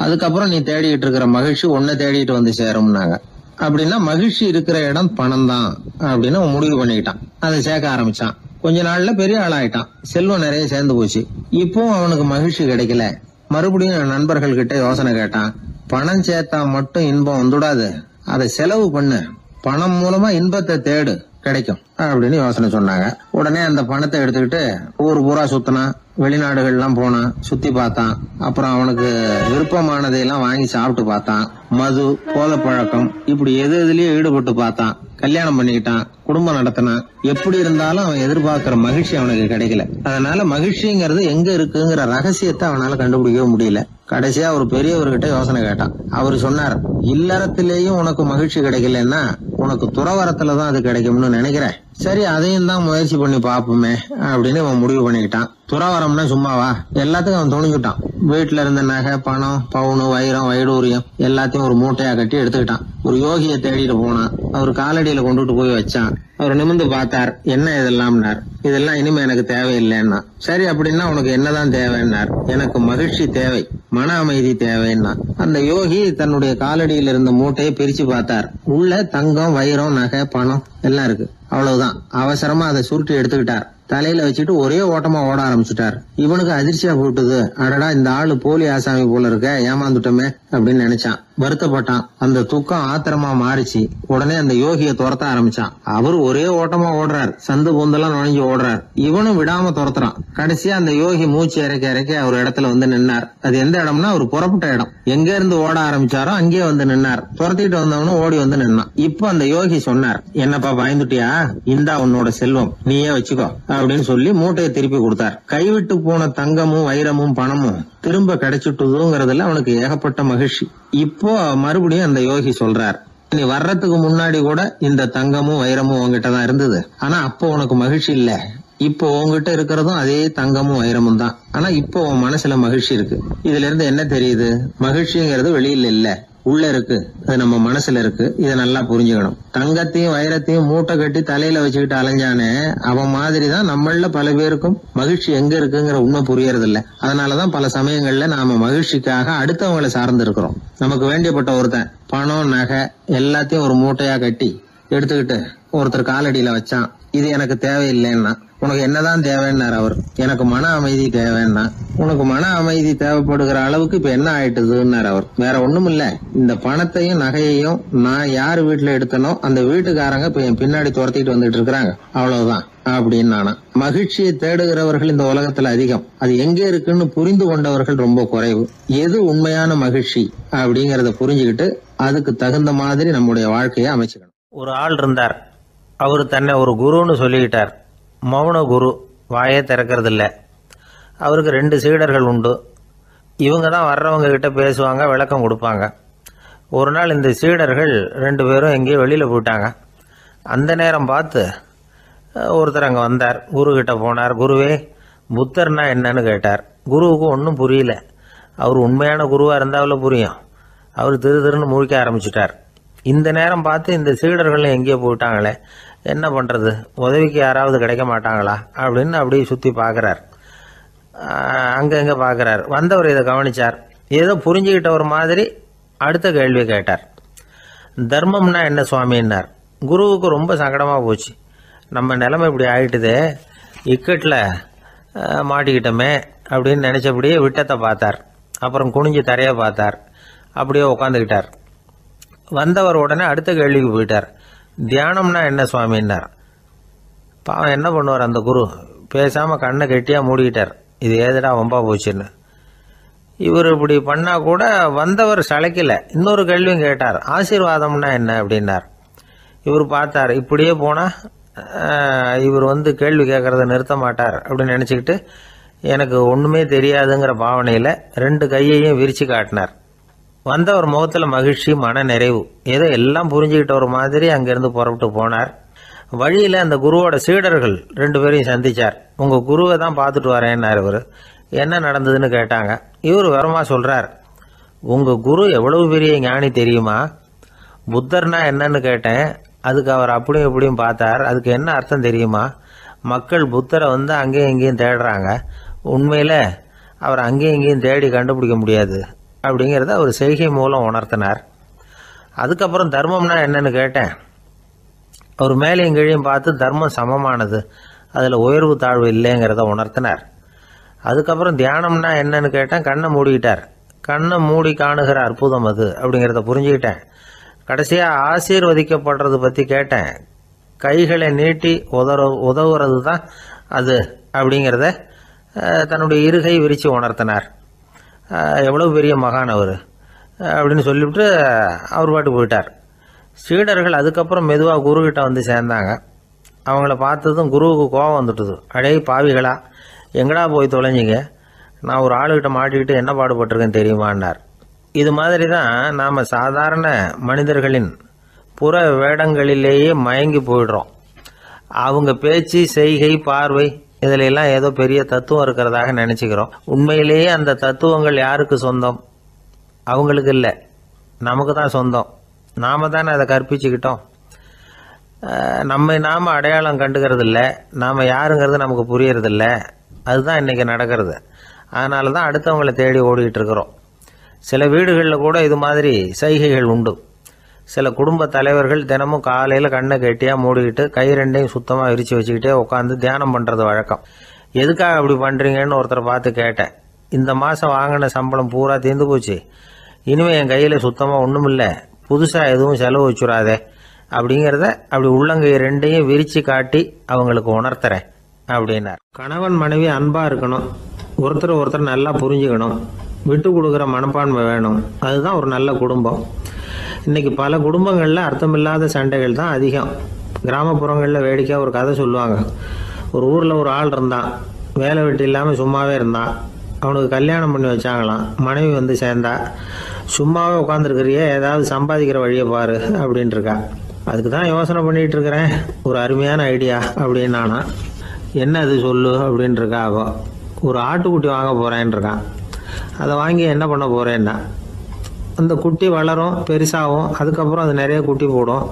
அதுக்கப்புறம் நீ தேடிட்டு இருக்கிற மகிழ்ச்சி உன்னை தேடிட்டு வந்து சேரும்னாங்க. அப்படின்னா மகிழ்ச்சி இருக்கிற இடம் பணம் தான் அப்படின்னு அவன் முடிவு பண்ணிக்கிட்டான். அதை சேர்க்க ஆரம்பிச்சான். கொஞ்ச நாள்ல பெரிய ஆளாயிட்டான். செல்வம் நிறைய சேர்ந்து போச்சு. இப்பவும் அவனுக்கு மகிழ்ச்சி கிடைக்கல. மறுபடியும் நண்பர்கள் கிட்ட யோசனை கேட்டான். பணம் சேர்த்தா மட்டும் இன்பம் வந்துடாது, அதை செலவு பண்ணு, பணம் மூலமா இன்பத்தை தேடு, கிடைக்கும் அப்படின்னு யோசனை சொன்னாங்க. உடனே அந்த பணத்தை எடுத்துக்கிட்டு ஊர் பூரா சுத்தினான். வெளிநாடுகள்லாம் போனான், சுத்தி பார்த்தான். அப்புறம் அவனுக்கு விருப்பமானதையெல்லாம் வாங்கி சாப்பிட்டு பார்த்தான். மது, போதை பழக்கம், இப்படி எதுலயும் ஈடுபட்டு பார்த்தான். கல்யாணம் பண்ணிக்கிட்டான், குடும்பம் நடத்தினான். எப்படி இருந்தாலும் அவன் எதிர்பார்க்கிற மகிழ்ச்சி அவனுக்கு கிடைக்கல. அதனால மகிழ்ச்சிங்கிறது எங்க இருக்குங்கிற ரகசியத்தை அவனால கண்டுபிடிக்கவே முடியல. கடைசியா ஒரு பெரியவர்கிட்ட யோசனை கேட்டான். அவரு சொன்னார், இல்லறத்திலேயும் உனக்கு மகிழ்ச்சி கிடைக்கலன்னா உனக்கு துறவரத்துலதான் அது கிடைக்கும்னு நினைக்கிறேன். சரி, அதையும் தான் முயற்சி பண்ணி பாப்போமே அப்படின்னு அவன் முடிவு பண்ணிக்கிட்டான். துறவரம்னா சும்மாவா? எல்லாத்துக்கும் அவன் துணிஞ்சுட்டான். வீட்டுல இருந்த நகை, பணம், பவுனு, வைரம், வைடூரியம் எல்லாத்தையும் ஒரு மூட்டையா கட்டி எடுத்துக்கிட்டான். ஒரு யோகியை தேடிட்டு போனான். அவர் காலடியில கொண்டுட்டு போய் வச்சான். அவர் நிமிர்ந்து பார்த்தார். என்ன இதெல்லாம்னார். இதெல்லாம் இனிமே எனக்கு தேவையில்லைன்னா. சரி, அப்படின்னா உனக்கு என்னதான் தேவைன்னார். எனக்கு மகிழ்ச்சி தேவை, மன அமைதி தேவைன்னா. அந்த யோகி தன்னுடைய காலடியில் இருந்த மூட்டையை பிரிச்சு பார்த்தார். உள்ள தங்கம், வைரம், நகை, பணம் எல்லாம் இருக்கு. அவ்வளவுதான். அவசரமா அதை சுருட்டி எடுத்துக்கிட்டார். தலையில வச்சுட்டு ஒரே ஓட்டமா ஓட ஆரம்பிச்சுட்டார். இவனுக்கு அதிர்ச்சியா போட்டுது. அடடா, இந்த ஆளு போலி ஆசாமி போல இருக்க, ஏமாந்துட்டோமே அப்படின்னு நினைச்சான். வருத்தப்பட்டான். அந்த துக்கம் ஆத்திரமா மாறிச்சு. உடனே அந்த யோகியை துரத்த ஆரம்பிச்சான். அவரு ஒரே ஓட்டமா ஓடுறார். சந்து பூந்தெல்லாம் நுழைஞ்சு ஓடுறார். இவனும் விடாம துரத்துறான். கடைசியா அந்த யோகி மூச்சு இறக்க ஒரு இடத்துல வந்து நின்னார். அது எந்த இடம்னா ஒரு புறப்பட்ட இடம். எங்க இருந்து ஓட ஆரம்பிச்சாரோ அங்கேயே வந்து நின்னார். துரத்திட்டு வந்தவனும் ஓடி வந்து நின்னான். இப்ப அந்த யோகி சொன்னார், என்னப்பா பயந்துட்டியா? இந்தா உன்னோட செல்வம், நீயே வச்சுக்கோ அப்படின்னு சொல்லி மூட்டையை திருப்பி கொடுத்தார். கைவிட்டு போன தங்கமும், வைரமும், பணமும் திரும்ப கிடைச்சிட்டுதுங்கிறதுல அவனுக்கு ஏகப்பட்ட மகிழ்ச்சி. இப்போ மறுபடியும் அந்த யோகி சொல்றார், நீ வர்றதுக்கு முன்னாடி கூட இந்த தங்கமும் வைரமும் உங்ககிட்டதான் இருந்தது. ஆனா அப்போ உனக்கு மகிழ்ச்சி இல்ல. இப்போ உங்ககிட்ட இருக்கிறதும் அதே தங்கமும் வைரமும் தான். ஆனா இப்போ உன் மனசுல மகிழ்ச்சி இருக்கு. இதுல இருந்து என்ன தெரியுது? மகிழ்ச்சிங்கிறது வெளியில இல்ல, உள்ள இருக்கு. அது நம்ம மனசுல இருக்கு. இதை நல்லா புரிஞ்சுக்கணும். தங்கத்தையும் வைரத்தையும் மூட்டை கட்டி தலையில வச்சுக்கிட்டு அலைஞ்சானே, அவன் மாதிரிதான் நம்மள பல பேருக்கும் மகிழ்ச்சி எங்க இருக்குங்கிற உண்மை புரியறது இல்ல. அதனாலதான் பல சமயங்கள்ல நாம மகிழ்ச்சிக்காக அடுத்தவங்களை சார்ந்து இருக்கிறோம். நமக்கு வேண்டியப்பட்ட ஒருத்தன் பணம், நகை எல்லாத்தையும் ஒரு மூட்டையா கட்டி எடுத்துக்கிட்டு ஒருத்தர் காலடியில வச்சான். இது எனக்கு தேவையில்லைன்னா. உனக்கு என்னதான் தேவைன்னார் அவர். எனக்கு மன அமைதி தேவைன்னா. உனக்கு மன அமைதி தேவைப்படுகிற அளவுக்கு இப்ப என்ன ஆயிட்டுதுன்னார் அவர். வேற ஒண்ணும் இல்ல, இந்த பணத்தையும் நகையையும் நான் யாரு வீட்டுல எடுத்தனோ அந்த வீட்டுக்காரங்க இப்ப என் பின்னாடி துரத்திட்டு வந்துட்டு இருக்கிறாங்க, அவ்வளவுதான் அப்படின்னு நானா. மகிழ்ச்சியை தேடுகிறவர்கள் இந்த உலகத்துல அதிகம். அது எங்க இருக்குன்னு புரிந்து கொண்டவர்கள் ரொம்ப குறைவு. எது உண்மையான மகிழ்ச்சி அப்படிங்கறத புரிஞ்சுக்கிட்டு அதுக்கு தகுந்த மாதிரி நம்முடைய வாழ்க்கையை அமைச்சுக்கணும். ஒரு ஆள் இருந்தார். அவரு தன்னை ஒரு குருன்னு சொல்லிக்கிட்டார். மௌன குரு, வாயே திறக்கிறது இல்லை. அவருக்கு 2 சீடர்கள் உண்டு. இவங்க தான் வர்றவங்க கிட்ட பேசுவாங்க, விளக்கம் கொடுப்பாங்க. ஒரு நாள் இந்த சீடர்கள் 2 பேரும் எங்கேயோ வெளியில் போயிட்டாங்க. அந்த நேரம் பார்த்து ஒருத்தர் அங்கே வந்தார். குரு கிட்ட போனார். குருவே, புத்தர்னா என்னன்னு கேட்டார். குருவுக்கு ஒன்றும் புரியல. அவர் உண்மையான குருவாக இருந்தாவில் புரியும். அவர் திருன்னு முழிக்க ஆரம்பிச்சுட்டார். இந்த நேரம் பார்த்து இந்த சீடர்கள் எங்கேயோ போயிட்டாங்களே, என்ன பண்ணுறது, உதவிக்கு யாராவது கிடைக்க மாட்டாங்களா அப்படின்னு அப்படியே சுற்றி பார்க்குறார். அங்கங்கே பார்க்குறார். வந்தவர் இதை கவனிச்சார். ஏதோ புரிஞ்சுக்கிட்ட ஒரு மாதிரி அடுத்த கேள்வி கேட்டார். தர்மம்னா என்ன சுவாமின்னார். குருவுக்கு ரொம்ப சங்கடமாக போச்சு. நம்ம நிலைமை இப்படி ஆகிட்டுதே, இக்கட்டில் மாட்டிக்கிட்டோமே அப்படின்னு நினச்சபடியே விட்டத்தை பார்த்தார். அப்புறம் குனிஞ்சு தரையை பார்த்தார். அப்படியே உட்காந்துக்கிட்டார். வந்தவர் உடனே அடுத்த கேள்விக்கு போயிட்டார். தியானம்னா என்ன சுவாமின்னார். பாவம் என்ன பண்ணுவார் அந்த குரு, பேசாமல் கண்ணை கெட்டியாக மூடிக்கிட்டார். இது ஏதடா வம்பா போச்சுன்னு. இவர் இப்படி பண்ணா கூட வந்தவர் சளைக்கல. இன்னொரு கேள்வியும் கேட்டார். ஆசீர்வாதம்னா என்ன அப்படின்னார். இவர் பார்த்தார், இப்படியே போனால் இவர் கேள்வி கேட்குறத நிறுத்த மாட்டார் அப்படின்னு நினச்சிக்கிட்டு எனக்கு ஒன்றுமே தெரியாதுங்கிற பாவனையில் 2 கையையும் விரித்து காட்டினார். வந்தவர் முகத்தில் மகிழ்ச்சி, மன நிறைவு, ஏதோ எல்லாம் புரிஞ்சுக்கிட்ட ஒரு மாதிரி அங்கேருந்து புறப்பட்டு போனார். வழியில் அந்த குருவோட சீடர்கள் 2 பேரையும் சந்தித்தார். உங்கள் குருவை தான் பார்த்துட்டு வரேன்னார் இவர். என்ன நடந்ததுன்னு கேட்டாங்க. இவர் விவரமாக சொல்கிறார். உங்கள் குரு எவ்வளவு பெரிய ஞானி தெரியுமா? புத்தர்னா என்னன்னு கேட்டேன். அதுக்கு அவர் அப்படியும் இப்படியும் பார்த்தார். அதுக்கு என்ன அர்த்தம் தெரியுமா? மக்கள் புத்தரை அங்கேயும் இங்கேயும் தேடுறாங்க. உண்மையில் அவர் அங்கேயும் இங்கேயும் தேடி கண்டுபிடிக்க முடியாது அப்படிங்கிறத அவர் செய்கை மூலம் உணர்த்தினார். அதுக்கப்புறம் தர்மம்னா என்னன்னு கேட்டேன். அவர் மேலேயும் கீழையும் பார்த்து தர்மம் சமமானது, அதில் உயர்வு தாழ்வு இல்லைங்கிறத உணர்த்தினார். அதுக்கப்புறம் தியானம்னா என்னன்னு கேட்டேன். கண்ணை மூடிக்கிட்டார். கண்ணை மூடி காணுகிற அற்புதம் அது அப்படிங்கிறத புரிஞ்சுக்கிட்டேன். கடைசியாக ஆசீர்வதிக்கப்படுறது பற்றி கேட்டேன். கைகளை நீட்டி உதவுறது தான் அது அப்படிங்கிறத தன்னுடைய இருகை விரித்து உணர்த்தினார். எவ்வளவு பெரிய மகான் அவர் அப்படின்னு சொல்லிவிட்டு அவர் பாட்டு போயிட்டார். சீடர்கள் அதுக்கப்புறம் மெதுவாக குருக்கிட்ட சேர்ந்தாங்க. அவங்கள பார்த்ததும் குருவுக்கு கோபம் வந்துட்டுது. அடே பாவிகளா, எங்கடா போய் தொலைஞ்சிங்க? நான் ஒரு ஆளுகிட்ட மாட்டிக்கிட்டு என்ன பாடுபட்டிருக்கேன்னு தெரியுமான்னார். இது மாதிரி தான் நாம் சாதாரண மனிதர்களின் புற வேடங்களிலேயே மயங்கி போயிடுறோம். அவங்க பேச்சு, செய்கை, பார்வை இதிலெல்லாம் ஏதோ பெரிய தத்துவம் இருக்கிறதாக நினச்சிக்கிறோம். உண்மையிலேயே அந்த தத்துவங்கள் யாருக்கு சொந்தம்? அவங்களுக்கு இல்லை, நமக்கு தான் சொந்தம். நாம் தானே அதை கற்பிச்சுக்கிட்டோம். நம்மை நாம் அடையாளம் கண்டுக்கிறது இல்லை. நாம் யாருங்கிறது நமக்கு புரியறதில்ல. அதுதான் இன்றைக்கி நடக்கிறது. அதனால தான் அடுத்தவங்களை தேடி ஓடிக்கிட்டு இருக்கிறோம். சில வீடுகளில் கூட இது மாதிரி சைகைகள் உண்டு. சில குடும்ப தலைவர்கள் தினமும் காலையில் கண்ணை கெட்டியாக மூடிக்கிட்டு கை 2ஐயும் சுத்தமாக விரித்து வச்சுக்கிட்டே உட்காந்து தியானம் பண்ணுறது வழக்கம். எதுக்காக அப்படி பண்ணுறீங்கன்னு ஒருத்தரை பார்த்து கேட்டேன். இந்த மாதம் வாங்கின சம்பளம் பூரா தீர்ந்து போச்சு, இனிமேல் என் கையில் சுத்தமாக ஒன்றும் இல்லை, புதுசாக எதுவும் செலவு வச்சுடாதே அப்படிங்கிறத அப்படி உள்ளங்கை 2ஐயும் விரித்து காட்டி அவங்களுக்கு உணர்த்துறேன் அப்படின்னார். கணவன் மனைவி அன்பாக இருக்கணும், ஒருத்தர் நல்லா புரிஞ்சுக்கணும், விட்டு கொடுக்குற மனப்பான்மை வேணும். அதுதான் ஒரு நல்ல குடும்பம். இன்றைக்கி பல குடும்பங்களில் அர்த்தமில்லாத சண்டைகள் தான் அதிகம். கிராமப்புறங்களில் வேடிக்கையாக ஒரு கதை சொல்லுவாங்க. ஒரு ஊரில் ஒரு ஆள் இருந்தான், வேலை வெட்டி இல்லாமல் சும்மாவே இருந்தான். அவனுக்கு கல்யாணம் பண்ணி வச்சாங்களாம். மனைவி சேர்ந்தா. சும்மாவே உட்காந்துருக்கிறியே, ஏதாவது சம்பாதிக்கிற வழியை பாரு அப்படின்ட்டு இருக்கா. அதுக்கு தான் யோசனை பண்ணிகிட்டு இருக்கிறேன், ஒரு அருமையான ஐடியா அப்படின்னு. நானா என்ன அது சொல்லு அப்படின்ட்டுருக்கா. அவ ஒரு ஆட்டுக்குட்டி வாங்க போகிறேன்னு இருக்கான். அதை வாங்கி என்ன பண்ண போகிறேன்னா, அந்த குட்டி வளரும், பெருசாகும், அதுக்கப்புறம் அது நிறைய குட்டி போடும்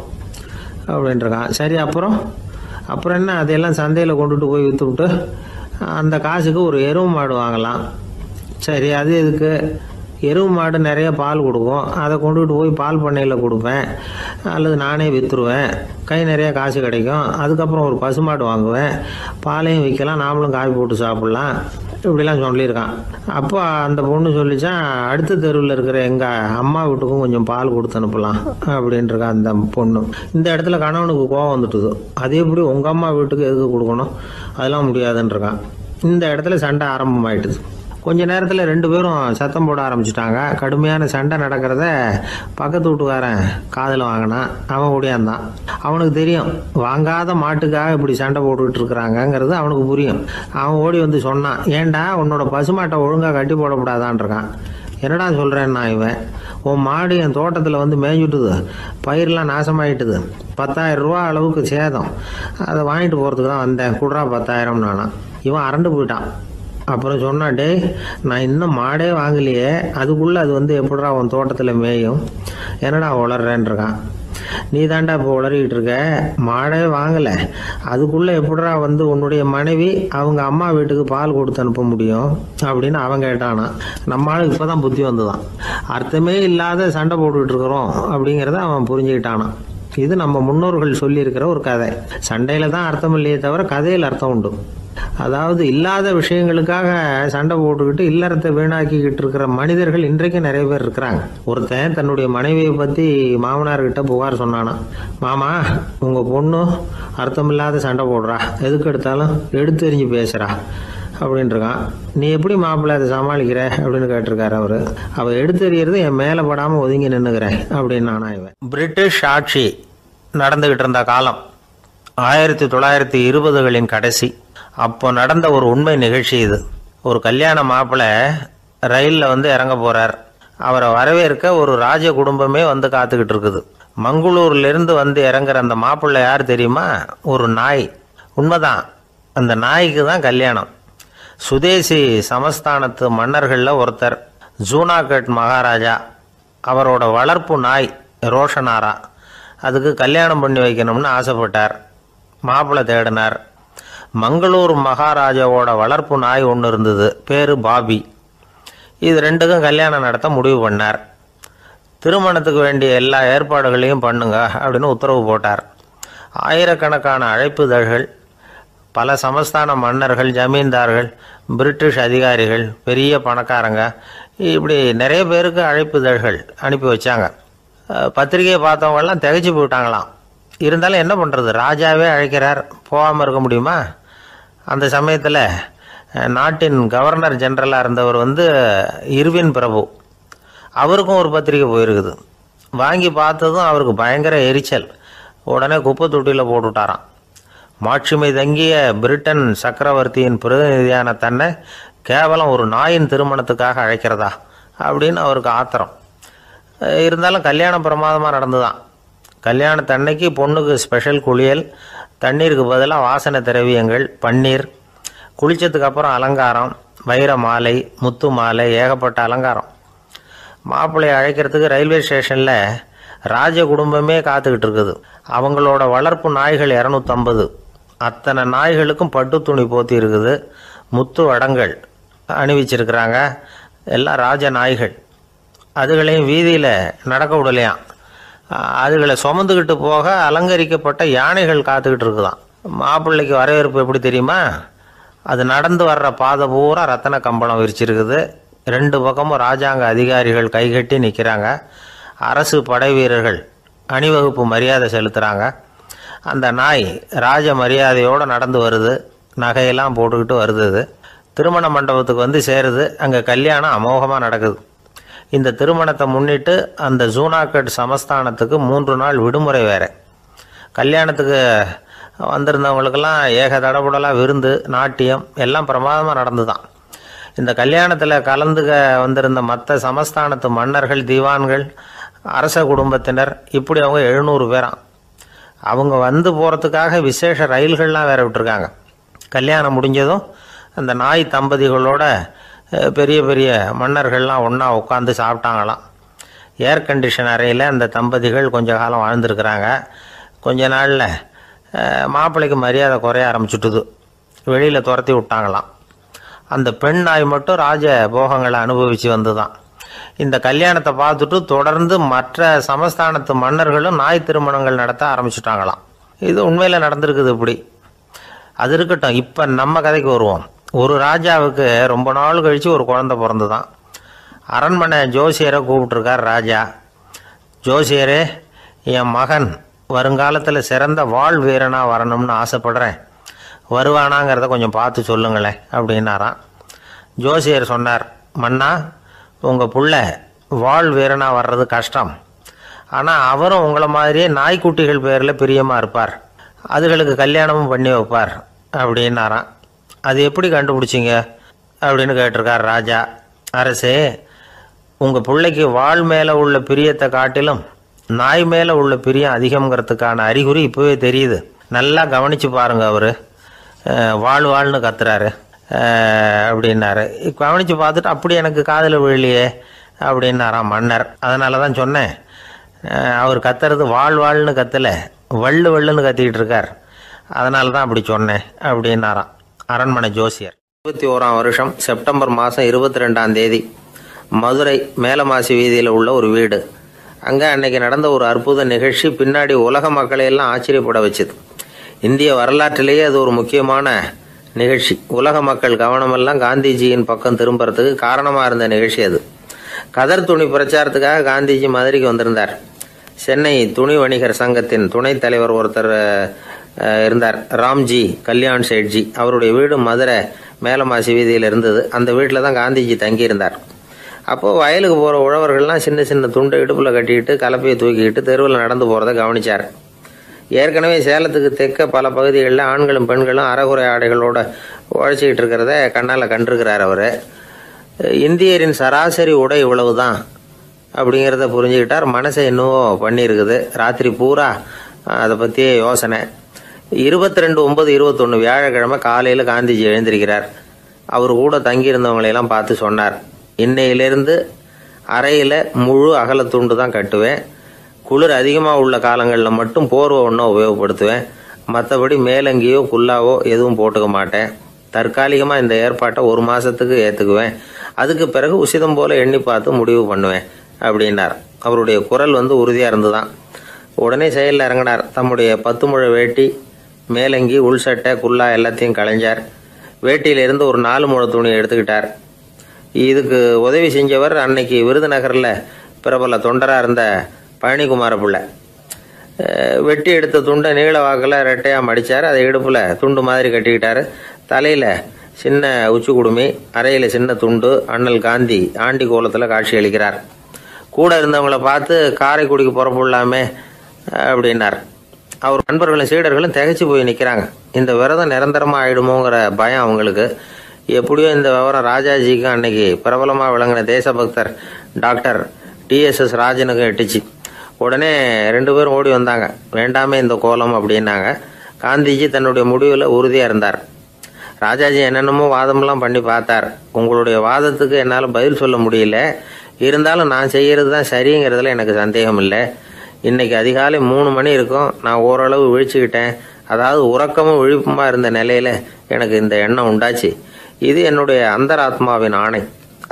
அப்படின்ட்டுருக்கான். சரி, அப்புறம் என்ன, அதையெல்லாம் சந்தையில் கொண்டுட்டு போய் விற்றுவிட்டு அந்த காசுக்கு ஒரு எருவு மாடு வாங்கலாம். சரி, அது எதுக்கு? எருவு மாடு நிறைய பால் கொடுக்கும், அதை கொண்டுகிட்டு போய் பால் பண்ணையில் கொடுப்பேன், அல்லது நானே விற்றுருவேன், கை நிறைய காசு கிடைக்கும். அதுக்கப்புறம் ஒரு பசுமாடு வாங்குவேன், பாலையும் விற்கலாம், நாமளும் காய் போட்டு சாப்பிட்லாம், இப்படிலாம் சொல்லியிருக்கான். அப்போ அந்த பொண்ணு சொல்லிச்சான், அடுத்த தெருவில் இருக்கிற எங்கள் அம்மா வீட்டுக்கும் கொஞ்சம் பால் கொடுத்து அனுப்பலாம் அப்படின்ட்டுருக்கான் அந்த பொண்ணு. இந்த இடத்துல கணவனுக்கு கோவம் வந்துட்டுது. அது எப்படி உங்கள் அம்மா வீட்டுக்கு எதுக்கு கொடுக்கணும், அதெல்லாம் முடியாதுன்றிருக்கான். இந்த இடத்துல சண்டை ஆரம்பமாயிட்டுது. கொஞ்ச நேரத்தில் 2 பேரும் சத்தம் போட ஆரம்பிச்சிட்டாங்க. கடுமையான சண்டை நடக்கிறத பக்கத்து வீட்டுக்காரன் காதில் வாங்கினான். அவன் ஓடியாந்தான். அவனுக்கு தெரியும், வாங்காத மாட்டுக்காக இப்படி சண்டை போட்டுக்கிட்டு இருக்கிறாங்கங்கிறது அவனுக்கு புரியும். அவன் ஓடி சொன்னான், ஏண்டா உன்னோட பசுமாட்டை ஒழுங்காக கட்டி போடக்கூடாதான்ருக்கான். என்னடா சொல்கிறேன்னா, இவன் உன் மாடு என் தோட்டத்தில் மேய்ஞ்சுட்டுது, பயிரெலாம் நாசமாயிட்டுது, 10,000 ரூபா அளவுக்கு சேதம், அதை வாங்கிட்டு போகிறதுக்கு தான் வந்தேன், குடுறா 10,000 நானா. இவன் அரண்டு போயிட்டான். அப்புறம் சொன்னான், டே நான் இன்னும் மாடே வாங்கலையே, அதுக்குள்ளே அது எப்படிடா உன் தோட்டத்தில் மேயும், என்னடா உளறேன்ருக்கான். நீ தாண்டா இப்போ உளறிக்கிட்டு இருக்க, மாடே வாங்கலை, அதுக்குள்ளே எப்படிடா உன்னுடைய மனைவி அவங்க அம்மா வீட்டுக்கு பால் கொடுத்து அனுப்ப முடியும் அப்படின்னு அவன் கேட்டானா. நம்ம ஆளுக்கு இப்போ தான் புத்தி வந்துதான். அர்த்தமே இல்லாத சண்டை போட்டுக்கிட்டு இருக்கிறோம் அப்படிங்கிறத அவன் புரிஞ்சுக்கிட்டானான். இது நம்ம முன்னோர்கள் சொல்லியிருக்கிற ஒரு கதை. சண்டையில் தான் அர்த்தம் இல்லையே தவிர கதையில் அர்த்தம் உண்டு. அதாவது இல்லாத விஷயங்களுக்காக சண்டை போட்டுக்கிட்டு இல்லறத்தை வீணாக்கிக்கிட்டு இருக்கிற மனிதர்கள் இன்றைக்கு நிறைய பேர் இருக்கிறாங்க. ஒருத்தன் தன்னுடைய மனைவியை பற்றி மாமனார்கிட்ட புகார் சொன்னானா, மாமா உங்கள் பொண்ணு அர்த்தமில்லாத சண்டை போடுறா, எதுக்கு எடுத்தாலும் எடுத்து எறிஞ்சு பேசுகிறா அப்படின்ட்டுருக்கான். நீ எப்படி மாப்பிள்ளை அதை சமாளிக்கிற அப்படின்னு கேட்டிருக்காரு அவர். அவள் எடுத்து எறிகிறது என் மேலே படாமல் ஒதுங்கி நின்றுக்கிறேன் அப்படின்னு நானா. இவன் பிரிட்டிஷ் ஆட்சி நடந்துக்கிட்டு இருந்த காலம் 1920களின் கடைசி. அப்போ நடந்த ஒரு உண்மை நிகழ்ச்சி இது. ஒரு கல்யாண மாப்பிள்ளை ரயிலில் இறங்க போகிறார். அவரை வரவேற்க ஒரு ராஜ குடும்பமே காத்துக்கிட்டு இருக்குது. மங்களூர்லேருந்து இறங்குற அந்த மாப்பிள்ளை யார் தெரியுமா? ஒரு நாய். உண்மைதான், அந்த நாய்க்கு தான் கல்யாணம். சுதேசி சமஸ்தானத்து மன்னர்களில் ஒருத்தர் ஜூனாகட் மகாராஜா. அவரோட வளர்ப்பு நாய் ரோஷனாரா. அதுக்கு கல்யாணம் பண்ணி வைக்கணும்னு ஆசைப்பட்டார். மாப்பிள்ளை தேடினார். மங்களூர் மகாராஜாவோட வளர்ப்பு நாய் ஒன்று இருந்தது, பேர் பாபி. இது ரெண்டுக்கும் கல்யாணம் நடத்த முடிவு பண்ணார். திருமணத்துக்கு வேண்டிய எல்லா ஏற்பாடுகளையும் பண்ணுங்க அப்படின்னு உத்தரவு போட்டார். ஆயிரக்கணக்கான அழைப்புதழ்கள், பல சமஸ்தான மன்னர்கள், ஜமீன்தார்கள், பிரிட்டிஷ் அதிகாரிகள், பெரிய பணக்காரங்க, இப்படி நிறைய பேருக்கு அழைப்புதழ்கள் அனுப்பி வச்சாங்க. பத்திரிகையை பார்த்தவங்கெல்லாம் திகைச்சு போயிட்டாங்களாம். இருந்தாலும் என்ன பண்ணுறது, ராஜாவே அழைக்கிறார், போகாமல் இருக்க முடியுமா? அந்த சமயத்தில் நாட்டின் கவர்னர் ஜெனரலாக இருந்தவர் இர்வின் பிரபு, அவருக்கும் ஒரு பத்திரிகை போயிருக்குது. வாங்கி பார்த்ததும் அவருக்கு பயங்கர எரிச்சல். உடனே குப்பை தொட்டியில் போட்டுவிட்டாராம். மாட்சிமை தங்கிய பிரிட்டன் சக்கரவர்த்தியின் பிரதிநிதியான தன்னை கேவலம் ஒரு நாயின் திருமணத்துக்காக அழைக்கிறதா அப்படின்னு அவருக்கு ஆத்திரம். இருந்தாலும் கல்யாணம் பிரமாதமாக நடந்துதான். கல்யாணத்தன்னைக்கு பொண்ணுக்கு ஸ்பெஷல் குளியல், தண்ணீருக்கு பதிலாக வாசனை திரவியங்கள், பன்னீர், குளித்ததுக்கு அப்புறம் அலங்காரம், வைர மாலை, முத்து மாலை, ஏகப்பட்ட அலங்காரம். மாப்பிள்ளையை அழைக்கிறதுக்கு ரயில்வே ஸ்டேஷனில் ராஜ குடும்பமே காத்துக்கிட்டு இருக்குது. அவங்களோட வளர்ப்பு நாய்கள் 250. அத்தனை நாய்களுக்கும் பட்டு துணி போத்தி இருக்குது. முத்து வடங்கள் அணிவிச்சிருக்கிறாங்க. எல்லாம் ராஜ நாய்கள். அதுகளையும் வீதியில் நடக்க விடலையாம். அதுகளை சுமந்துக்கிட்டு போக அலங்கரிக்கப்பட்ட யானைகள் காத்துக்கிட்டு இருக்குதான். மாப்பிள்ளைக்கு வரவேற்பு எப்படி தெரியுமா? அது நடந்து வர்ற பாதை பூரா ரத்தன கம்பளம் விரிச்சிருக்குது. 2 பக்கமும் ராஜாங்க அதிகாரிகள் கைகட்டி நிற்கிறாங்க. அரசு படை வீரர்கள் அணிவகுப்பு மரியாதை செலுத்துகிறாங்க. அந்த நாய் ராஜ மரியாதையோடு நடந்து வருது. நகையெல்லாம் போட்டுக்கிட்டு வருது. திருமண மண்டபத்துக்கு சேருது. அங்கே கல்யாணம் அமோகமாக நடக்குது. இந்த திருமணத்தை முன்னிட்டு அந்த ஜூனாகட் சமஸ்தானத்துக்கு 3 நாள் விடுமுறை வேறு. கல்யாணத்துக்கு வந்திருந்தவங்களுக்கெல்லாம் ஏக தடபுடலாக விருந்து, நாட்டியம் எல்லாம் பிரமாதமாக நடந்து தான். இந்த கல்யாணத்தில் கலந்துக்க வந்திருந்த மற்ற சமஸ்தானத்து மன்னர்கள், தீவான்கள், அரச குடும்பத்தினர், இப்படி அவங்க 700 பேராம். அவங்க போகிறதுக்காக விசேஷ ரயில்கள்லாம் வேற விட்டுருக்காங்க. கல்யாணம் முடிஞ்சதும் அந்த நாய் தம்பதிகளோட பெரிய பெரிய மன்னர்கள்லாம் ஒன்றா உட்காந்து சாப்பிட்டாங்களாம். ஏர் கண்டிஷன் அறையில் அந்த தம்பதிகள் கொஞ்ச காலம் வாழ்ந்துருக்கிறாங்க. கொஞ்ச நாளில் மாப்பிள்ளைக்கு மரியாதை குறைய ஆரம்பிச்சுட்டுது. வெளியில் துரத்தி விட்டாங்களாம். அந்த பெண் நாய் மட்டும் ராஜ போகங்களை அனுபவித்து வந்து தான். இந்த கல்யாணத்தை பார்த்துட்டு தொடர்ந்து மற்ற சமஸ்தானத்து மன்னர்களும் நாய் திருமணங்கள் நடத்த ஆரம்பிச்சுட்டாங்களாம். இது உண்மையில் நடந்திருக்குது. இப்படி அது இருக்கட்டும். இப்போ நம்ம கதைக்கு வருவோம். ஒரு ராஜாவுக்கு ரொம்ப நாள் கழித்து ஒரு குழந்தை பிறந்து தான். அரண்மனை ஜோசியரை கூப்பிட்டுருக்கார் ராஜா. ஜோசியரே, என் மகன் வருங்காலத்தில் சிறந்த வாழ் வீரனாக வரணும்னு ஆசைப்படுறேன். வருவானாங்கிறத கொஞ்சம் பார்த்து சொல்லுங்களேன் அப்படின்னாராம். ஜோசியர் சொன்னார், மன்னா, உங்கள் புள்ள வாழ் வீரனாக வர்றது கஷ்டம். ஆனால் அவரும் உங்களை மாதிரியே நாய்க்குட்டிகள் பேரில் பிரியமாக இருப்பார். அதுகளுக்கு கல்யாணமும் பண்ணி வைப்பார் அப்படின்னாராம். அது எப்படி கண்டுபிடிச்சிங்க அப்படின்னு கேட்டிருக்கார் ராஜா. அரசே, உங்கள் பிள்ளைக்கு வாழ் மேலே உள்ள பிரியத்தை காட்டிலும் நாய் மேலே உள்ள பிரியம் அதிகங்கிறதுக்கான அறிகுறி இப்போவே தெரியுது. நல்லா கவனித்து பாருங்க. அவர் வாழ்னு கத்துறாரு அப்படின்னாரு. கவனித்து பார்த்துட்டு அப்படி எனக்கு காதில் விழலையே அப்படின்னாராம் மன்னர். அதனால தான் சொன்னேன், அவர் கத்துறது வாழ்னு கத்தலை, வள்ளுன்னு கத்திக்கிட்டு இருக்கார். அதனால தான் அப்படி சொன்னேன் அப்படின்னாராம் அரண்மனை ஜோசியர். 21ஆம் வருஷம் செப்டம்பர் மாதம் 22ஆம் தேதி மதுரை மேலமாசி வீதியில் உள்ள ஒரு வீடு. அங்கே அன்னைக்கு நடந்த ஒரு அற்புத நிகழ்ச்சி பின்னாடி உலக மக்களையெல்லாம் ஆச்சரியப்பட வச்சுது. இந்திய வரலாற்றிலேயே அது ஒரு முக்கியமான நிகழ்ச்சி. உலக மக்கள் கவனமெல்லாம் காந்திஜியின் பக்கம் திரும்புறதுக்கு காரணமாக இருந்த நிகழ்ச்சி அது. கதர் துணி பிரச்சாரத்துக்காக காந்திஜி மதுரைக்கு வந்திருந்தார். சென்னை துணி வணிகர் சங்கத்தின் துணைத் தலைவர் ஒருத்தர் இருந்தார், ராம்ஜி கல்யாண் சேட்ஜி. அவருடைய வீடு மதுரை மேலமாசி வீதியில் இருந்தது. அந்த வீட்டில் தான் காந்திஜி தங்கியிருந்தார். அப்போது வயலுக்கு போகிற உழவர்கள்லாம் சின்ன சின்ன துண்டை இடுப்பில் கட்டிக்கிட்டு கலப்பையை தூக்கிக்கிட்டு தெருவில் நடந்து போகிறத கவனித்தார். ஏற்கனவே சேலத்துக்கு தெற்க பல பகுதிகளில் ஆண்களும் பெண்களும் அரைகுறை ஆடைகளோடு உழைச்சிக்கிட்டு இருக்கிறத கண்ணால் கண்டிருக்கிறார் அவர். இந்தியரின் சராசரி உடை இவ்வளவு தான் அப்படிங்கிறத புரிஞ்சுக்கிட்டார். மனசை என்னவோ பண்ணியிருக்குது. ராத்திரி பூரா அதை பற்றியே யோசனை. 22/9/21 வியாழக்கிழமை காலையில் காந்திஜி எழுந்திருக்கிறார். அவர் கூட தங்கியிருந்தவங்களையெல்லாம் பார்த்து சொன்னார், இன்னையிலிருந்து அறையில் முழு அகலத்துண்டு தான் கட்டுவேன். குளிர் அதிகமாக உள்ள காலங்களில் மட்டும் போர்வை ஒன்றும் உபயோகப்படுத்துவேன். மற்றபடி மேலங்கியோ குல்லாவோ எதுவும் போட்டுக்க மாட்டேன். தற்காலிகமாக இந்த ஏற்பாட்டை 1 மாதத்துக்கு ஏற்றுக்குவேன். அதுக்கு பிறகு உசிதம் போல எண்ணி பார்த்து முடிவு பண்ணுவேன் அப்படின்னார். அவருடைய குரல் உறுதியாக இருந்துதான். உடனே செயலில் இறங்கினார். தம்முடைய 10 முழ வேட்டி, மேலங்கி, உள் சட்டை, குல்லா எல்லாத்தையும் களைஞ்சார். வேட்டியிலிருந்து ஒரு 4 முழ துணியை எடுத்துக்கிட்டார். இதுக்கு உதவி செஞ்சவர் அன்னைக்கு விருதுநகரில் பிரபல தொண்டராக இருந்த பழனிக்குமார பிள்ளை. வெட்டி எடுத்த துண்டை நீள வாக்கில் ரெட்டையாக மடித்தார். அதை இடுப்பில் துண்டு மாதிரி கட்டிக்கிட்டார். தலையில் சின்ன உச்சி குடுமி, அறையில் சின்ன துண்டு. அண்ணல் காந்தி ஆண்டி கோலத்தில் காட்சி அளிக்கிறார். கூட இருந்தவங்கள பார்த்து காரைக்குடிக்கு புறப்படலாமே அப்படின்னார். அவர் நண்பர்களும் சீடர்களும் திகைச்சு போய் நிற்கிறாங்க. இந்த விரதம் நிரந்தரமாக ஆயிடுமோங்கிற பயம் அவங்களுக்கு. எப்படியோ இந்த விவரம் ராஜாஜிக்கு அன்னைக்கு பிரபலமாக விளங்கின தேசபக்தர் டாக்டர் TSS ராஜனுக்கு எட்டுச்சு. உடனே 2 பேரும் ஓடி வந்தாங்க. வேண்டாமே இந்த கோலம் அப்படின்னாங்க. காந்திஜி தன்னுடைய முடிவில் உறுதியாக இருந்தார். ராஜாஜி என்னென்னமோ வாதமெல்லாம் பண்ணி பார்த்தார். உங்களுடைய வாதத்துக்கு என்னால் பதில் சொல்ல முடியல, இருந்தாலும் நான் செய்கிறது தான் சரிங்கிறதுல எனக்கு சந்தேகம் இல்லை. இன்னைக்கு அதிகாலை 3 மணி இருக்கும். நான் ஓரளவு விழிச்சுக்கிட்டேன். அதாவது உறக்கமும் விழிப்புமா இருந்த நிலையில் எனக்கு இந்த எண்ணம் உண்டாச்சு. இது என்னுடைய அந்தராத்மாவின் ஆணை,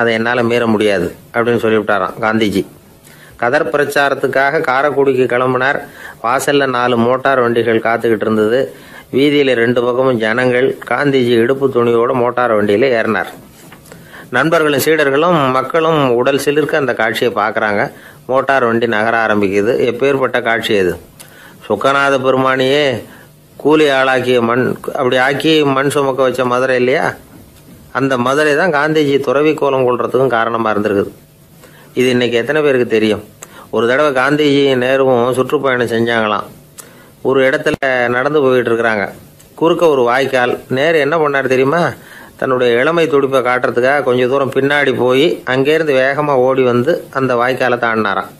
அதை என்னால் மீற முடியாது அப்படின்னு சொல்லிவிட்டாராம் காந்திஜி. கதர் பிரச்சாரத்துக்காக காரைக்குடிக்கு கிளம்பினார். வாசலில் 4 மோட்டார் வண்டிகள் காத்துக்கிட்டு இருந்தது. வீதியில் 2 பக்கமும் ஜனங்கள். காந்திஜி இடுப்பு துணியோடு மோட்டார் வண்டியில் ஏறினார். நண்பர்களும் சீடர்களும் மக்களும் உடல் சிலிர்க்க அந்த காட்சியை பார்க்குறாங்க. மோட்டார் வண்டி நகர ஆரம்பிக்குது. எப்பேற்பட்ட காட்சி அது! சுக்கநாத பெருமானியே கூலி ஆளாக்கிய மண், அப்படி ஆக்கி மண் சுமக்க வச்ச மதுரை இல்லையா, அந்த மதுரை தான் காந்திஜி துறவி கோலம் கொள்றதுக்கும் காரணமாக இருந்திருக்குது. இது இன்னைக்கு எத்தனை பேருக்கு தெரியும்? ஒரு தடவை காந்திஜி நேருவும் சுற்றுப்பயணம் செஞ்சாங்களாம். ஒரு இடத்துல நடந்து போயிட்டு இருக்கிறாங்க. குறுக்க ஒரு வாய்க்கால். நேரு என்ன பண்ணார் தெரியுமா? தன்னுடைய இளமை துடிப்பை காட்டுறதுக்காக கொஞ்சம் தூரம் பின்னாடி போய் அங்கேருந்து வேகமாக ஓடி வந்து அந்த வாய்க்காலை தாண்டினாராம்.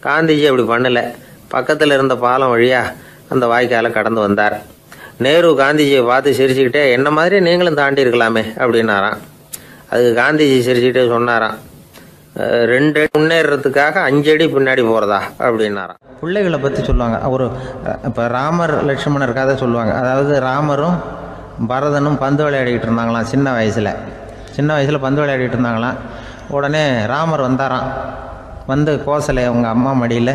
காந்திஜி அப்படி பண்ணலை. பக்கத்தில் இருந்த பாலம் வழியாக அந்த வாய்க்காலை கடந்து வந்தார். நேரு காந்திஜியை பார்த்து சிரிச்சுக்கிட்டே, என்ன மாதிரி நீங்களும் தாண்டி இருக்கலாமே அப்படின்னாராம். அதுக்கு காந்திஜி சிரிச்சுக்கிட்டே சொன்னாராம், 2 அடி முன்னேறதுக்காக 5 அடி பின்னாடி போகிறதா அப்படின்னாராம். பிள்ளைகளை பற்றி சொல்லுவாங்க. இப்போ ராமர் லட்சுமணர் கதை சொல்லுவாங்க. அதாவது ராமரும் பரதனும் பந்து விளையாடிக்கிட்டு இருந்தாங்களாம். சின்ன வயசில் பந்து விளையாடிக்கிட்டு இருந்தாங்களாம். உடனே ராமர் வந்தாராம். வந்து கோசலை அவங்க அம்மா மடியில்,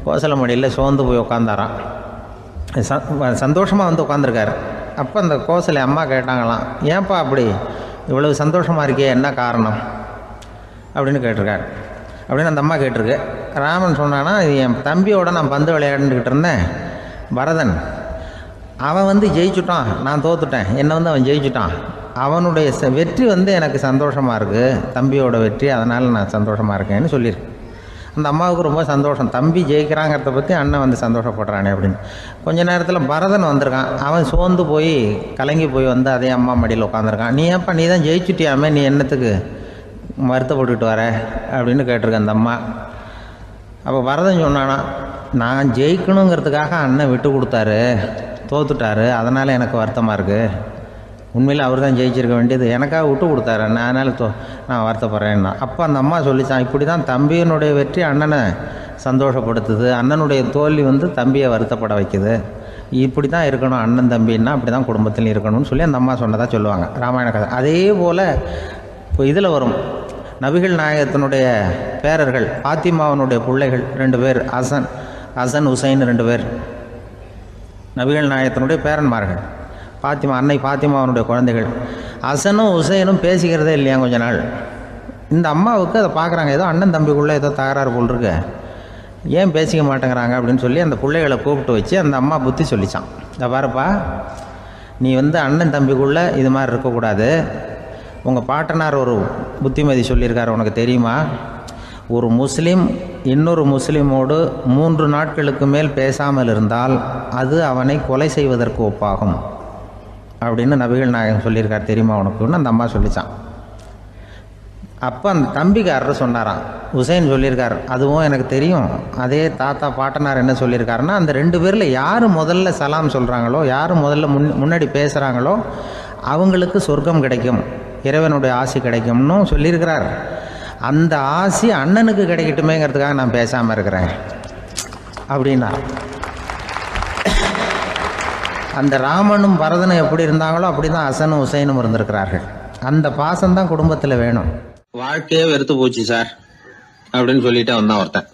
கோசலை மடியில் சோர்ந்து போய் உட்காந்தாராம். சந்தோஷமாக வந்து உட்காந்துருக்காரு. அப்போ அந்த கோசலை அம்மா கேட்டாங்களாம், ஏன்ப்பா அப்படி இவ்வளவு சந்தோஷமாக இருக்கே, என்ன காரணம் அப்படின்னு கேட்டிருக்காரு. அப்படின்னு அந்த அம்மா கேட்டிருக்கு. ராமன் சொன்னான்னா, என் தம்பியோட நான் பந்து விளையாண்டுக்கிட்டு இருந்தேன். பரதன் அவன் ஜெயிச்சுட்டான், நான் தோத்துட்டேன். என்னை அவன் ஜெயிச்சுட்டான். அவனுடைய வெற்றி எனக்கு சந்தோஷமாக இருக்குது, தம்பியோட வெற்றி, அதனால் நான் சந்தோஷமாக இருக்கேன்னு சொல்லியிருக்கு. அந்த அம்மாவுக்கு ரொம்ப சந்தோஷம். தம்பி ஜெயிக்கிறாங்கிறத பற்றி அண்ணன் சந்தோஷப்படுறானே அப்படின்னு. கொஞ்ச நேரத்தில் பரதன் வந்திருக்கான். அவன் சோர்ந்து போய் கலங்கி போய் அதே அம்மா மடியில் உட்காந்துருக்கான். நீ ஏப்பா, நீ தான் ஜெயிச்சுட்டியாமே, நீ என்னத்துக்கு வருத்தப்பட்டுக்கிட்டு வர அப்படின்னு கேட்டிருக்கேன் அந்த அம்மா. அப்போ பரதன் சொன்னானா, நான் ஜெயிக்கணுங்கிறதுக்காக அண்ணன் விட்டு கொடுத்தாரு, தோத்துட்டாரு, அதனால் எனக்கு வருத்தமாக இருக்குது. உண்மையில் அவர் தான் ஜெயிச்சிருக்க வேண்டியது, எனக்காக விட்டு கொடுத்தாரு அண்ணன், அதனால் நான் வருத்தப்படுறேன்னா. அப்போ அந்த அம்மா சொல்லிச்சான், இப்படி தான் தம்பியினுடைய வெற்றி அண்ணனை சந்தோஷப்படுத்துது, அண்ணனுடைய தோல்வி தம்பியை வருத்தப்பட வைக்குது. இப்படி தான் இருக்கணும் அண்ணன் தம்பின்னா, அப்படி தான் குடும்பத்தில் இருக்கணும்னு சொல்லி அந்த அம்மா சொன்னதாக சொல்லுவாங்க ராமாயண கதை. அதே போல் இப்போ இதில் வரும், நபிகள் நாயகத்தினுடைய பேரர்கள் பாத்திமாவனுடைய பிள்ளைகள் 2 பேர், ஹசன் ஹுசைன் 2 பேர் நபிகள் நாயகத்தினுடைய பேரன்மார்கள். அன்னை பாத்திமாவனுடைய குழந்தைகள். ஹசனும் ஹுசைனும் பேசிக்கிறதே இல்லையா கொஞ்ச நாள். இந்த அம்மாவுக்கு அதை பார்க்குறாங்க, ஏதோ அண்ணன் தம்பிக்குள்ளே ஏதோ தகராறு போல் இருக்கு, ஏன் பேசிக்க மாட்டேங்கிறாங்க அப்படின்னு சொல்லி அந்த பிள்ளைகளை கூப்பிட்டு வச்சு அந்த அம்மா புத்தி சொல்லிச்சான். இதை பாருப்பா, நீ அண்ணன் தம்பிக்குள்ளே இது மாதிரி இருக்கக்கூடாது. உங்கள் பாட்டனார் ஒரு புத்திமதி சொல்லியிருக்காரு, உனக்கு தெரியுமா? ஒரு முஸ்லீம் இன்னொரு முஸ்லீமோடு 3 நாட்களுக்கு மேல் பேசாமல் இருந்தால் அது அவனை கொலை செய்வதற்கு ஒப்பாகும் அப்படின்னு நபிகள் நாயகம் சொல்லியிருக்கார். தெரியுமா உனக்குன்னு அந்த அம்மா சொல்லிச்சான். அப்போ அந்த தம்பிக்காரர் சொன்னாராம், ஹுசைன் சொல்லியிருக்கார், அதுவும் எனக்கு தெரியும். அதே தாத்தா பாட்டனார் என்ன சொல்லியிருக்காருன்னா, அந்த 2 பேரில் யார் முதல்ல சலாம் சொல்கிறாங்களோ, யார் முதல்ல முன்னாடி பேசுகிறாங்களோ அவங்களுக்கு சொர்க்கம் கிடைக்கும், இறைவனுடைய ஆசி கிடைக்கும்னு சொல்லியிருக்கிறார். அந்த ஆசி அண்ணனுக்கு கிடைக்கட்டுமேங்கிறதுக்காக நான் பேசாமல் இருக்கிறேன் அப்படின்னா. அந்த ராமனும் பரதனும் எப்படி இருந்தாங்களோ அப்படி தான் ஹசனும் ஹுசைனும் இருந்திருக்கிறார்கள். அந்த பாசம்தான் குடும்பத்தில் வேணும். வாழ்க்கையே வெறுத்து போச்சு சார் அப்படின்னு சொல்லிட்டு வந்தான் ஒருத்தன்.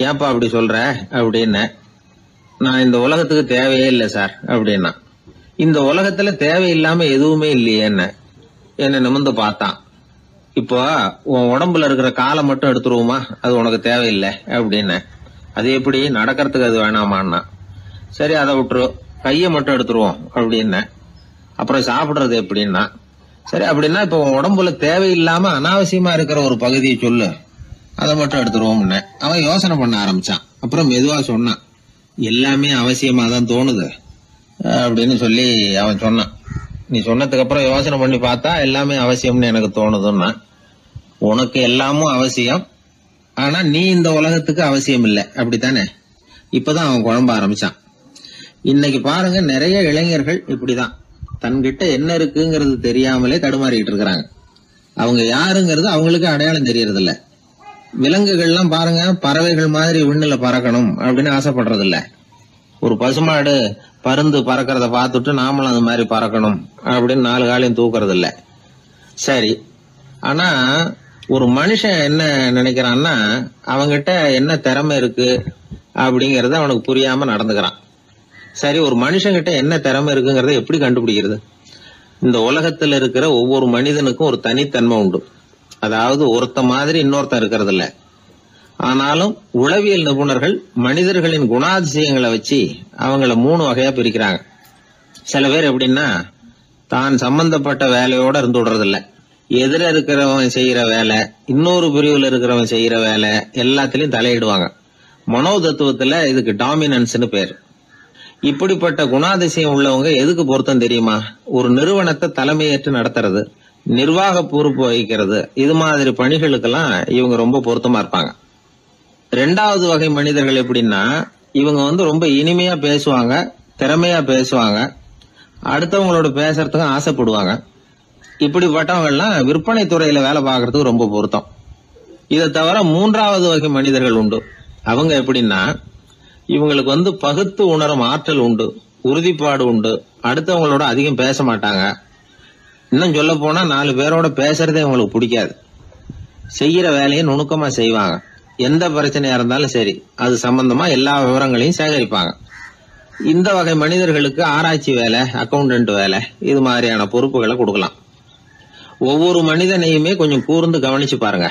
ஏன்பா அப்படி சொல்ற அப்படின்னு. நான் இந்த உலகத்துக்கு தேவையே இல்லை சார் அப்படின்னா. இந்த உலகத்துல தேவையில்லாம எதுவுமே இல்லையே என்ன நிமிர்ந்து பார்த்தான். இப்போ உன் உடம்புல இருக்கிற காலை மட்டும் எடுத்துருவோமா, அது உனக்கு தேவையில்லை அப்படின்னு. அது எப்படி, நடக்கிறதுக்கு அது வேணாமான்னா. சரி அதை விட்டுரு, கையை மட்டும் எடுத்துருவோம் அப்படின்னு. அப்புறம் சாப்பிடுறது எப்படின்னா. சரி அப்படின்னா இப்போ உடம்புல தேவையில்லாம அனாவசியமா இருக்கிற ஒரு பகுதியை சொல்லு, அதை மட்டும் எடுத்துருவோம்னு. அவன் யோசனை பண்ண ஆரம்பிச்சான். அப்புறம் மெதுவா சொன்னான், எல்லாமே அவசியமா தான் தோணுது அப்படின்னு சொல்லி அவன் சொன்னான். நீ சொன்னதுக்கு அப்புறம் யோசனை பண்ணி பார்த்தா எல்லாமே அவசியம்னு எனக்கு தோணுதுன்னா. உனக்கு எல்லாமும் அவசியம், ஆனா நீ இந்த உலகத்துக்கு அவசியம் இல்லை, அப்படித்தானே? இப்பதான் அவன் குழம்ப ஆரம்பிச்சான். இன்னைக்கு பாருங்க, நிறைய இளைஞர்கள் இப்படிதான் தன்கிட்ட என்ன இருக்குங்கிறது தெரியாமலே தடுமாறிட்டு இருக்கிறாங்க. அவங்க யாருங்கிறது அவங்களுக்கு அடையாளம் தெரியறது இல்ல. விலங்குகள்லாம் பாருங்க, பறவைகள் மாதிரி விண்ணுல பறக்கணும் அப்படின்னு ஆசைப்படுறது இல்ல. ஒரு பசுமாடு பருந்து பறக்கிறத பார்த்துட்டு நாமளும் அது மாதிரி பறக்கணும் அப்படின்னு 4 காலையும் தூக்குறது இல்ல. சரி, ஆனா ஒரு மனுஷன் என்ன நினைக்கிறான்னா, அவங்கிட்ட என்ன திறமை இருக்கு அப்படிங்கறத அவனுக்கு புரியாம நடந்துக்கிறான். சரி, ஒரு மனுஷங்கிட்ட என்ன திறமை இருக்குங்கிறத எப்படி கண்டுபிடிக்கிறது? இந்த உலகத்துல இருக்கிற ஒவ்வொரு மனிதனுக்கும் ஒரு தனித்தன்மை உண்டு. அதாவது ஒருத்த மாதிரி இன்னொருத்தன் இருக்கிறது இல்ல. ஆனாலும் உளவியல் நிபுணர்கள் மனிதர்களின் குணாதிசயங்களை வச்சு அவங்கள 3 வகையா பிரிக்கிறாங்க. சில பேர் எப்படின்னா, தான் சம்பந்தப்பட்ட வேலையோட இருந்து விடுறது இல்ல. எதிர இருக்கிறவன் செய்யற வேலை, இன்னொரு பிரிவுல இருக்கிறவன் செய்யற வேலை எல்லாத்திலையும் தலையிடுவாங்க. மனோ தத்துவத்துல இதுக்கு டாமினன்ஸ்னு பேர். இப்படிப்பட்ட குணாதிசயம் உள்ளவங்க எதுக்கு பொருத்தம் தெரியுமா? ஒரு நிறுவனத்தை தலைமையேற்று நடத்துறது, நிர்வாக பொறுப்பு வகிக்கிறது, இது மாதிரி பணிகளுக்கெல்லாம் இவங்க ரொம்ப பொருத்தமா இருப்பாங்க. 2வது வகை மனிதர்கள் எப்படின்னா, இவங்க ரொம்ப இனிமையா பேசுவாங்க, திறமையா பேசுவாங்க, அடுத்தவங்களோட பேசுறதுக்கும் ஆசைப்படுவாங்க. இப்படிப்பட்டவங்க எல்லாம் விற்பனை துறையில வேலை பார்க்கறதுக்கு ரொம்ப பொருத்தம். இதை தவிர 3வது வகை மனிதர்கள் உண்டு. அவங்க எப்படின்னா, இவங்களுக்கு பகுத்து உணரும் ஆற்றல் உண்டு, உறுதிப்பாடு உண்டு, அடுத்தவங்களோட அதிகம் பேச மாட்டாங்க. இன்னும் சொல்ல போனா 4 பேரோட பேசுறதே இவங்களுக்கு பிடிக்காது. செய்யற வேலையை நுணுக்கமா செய்வாங்க. எந்த பிரச்சனையா இருந்தாலும் சரி, அது சம்பந்தமா எல்லா விவரங்களையும் சேகரிப்பாங்க. இந்த வகை மனிதர்களுக்கு ஆராய்ச்சி வேலை, அக்கௌண்டன்ட் வேலை, இது மாதிரியான பொறுப்புகளை கொடுக்கலாம். ஒவ்வொரு மனிதனையுமே கொஞ்சம் கூர்ந்து கவனிச்சு பாருங்க.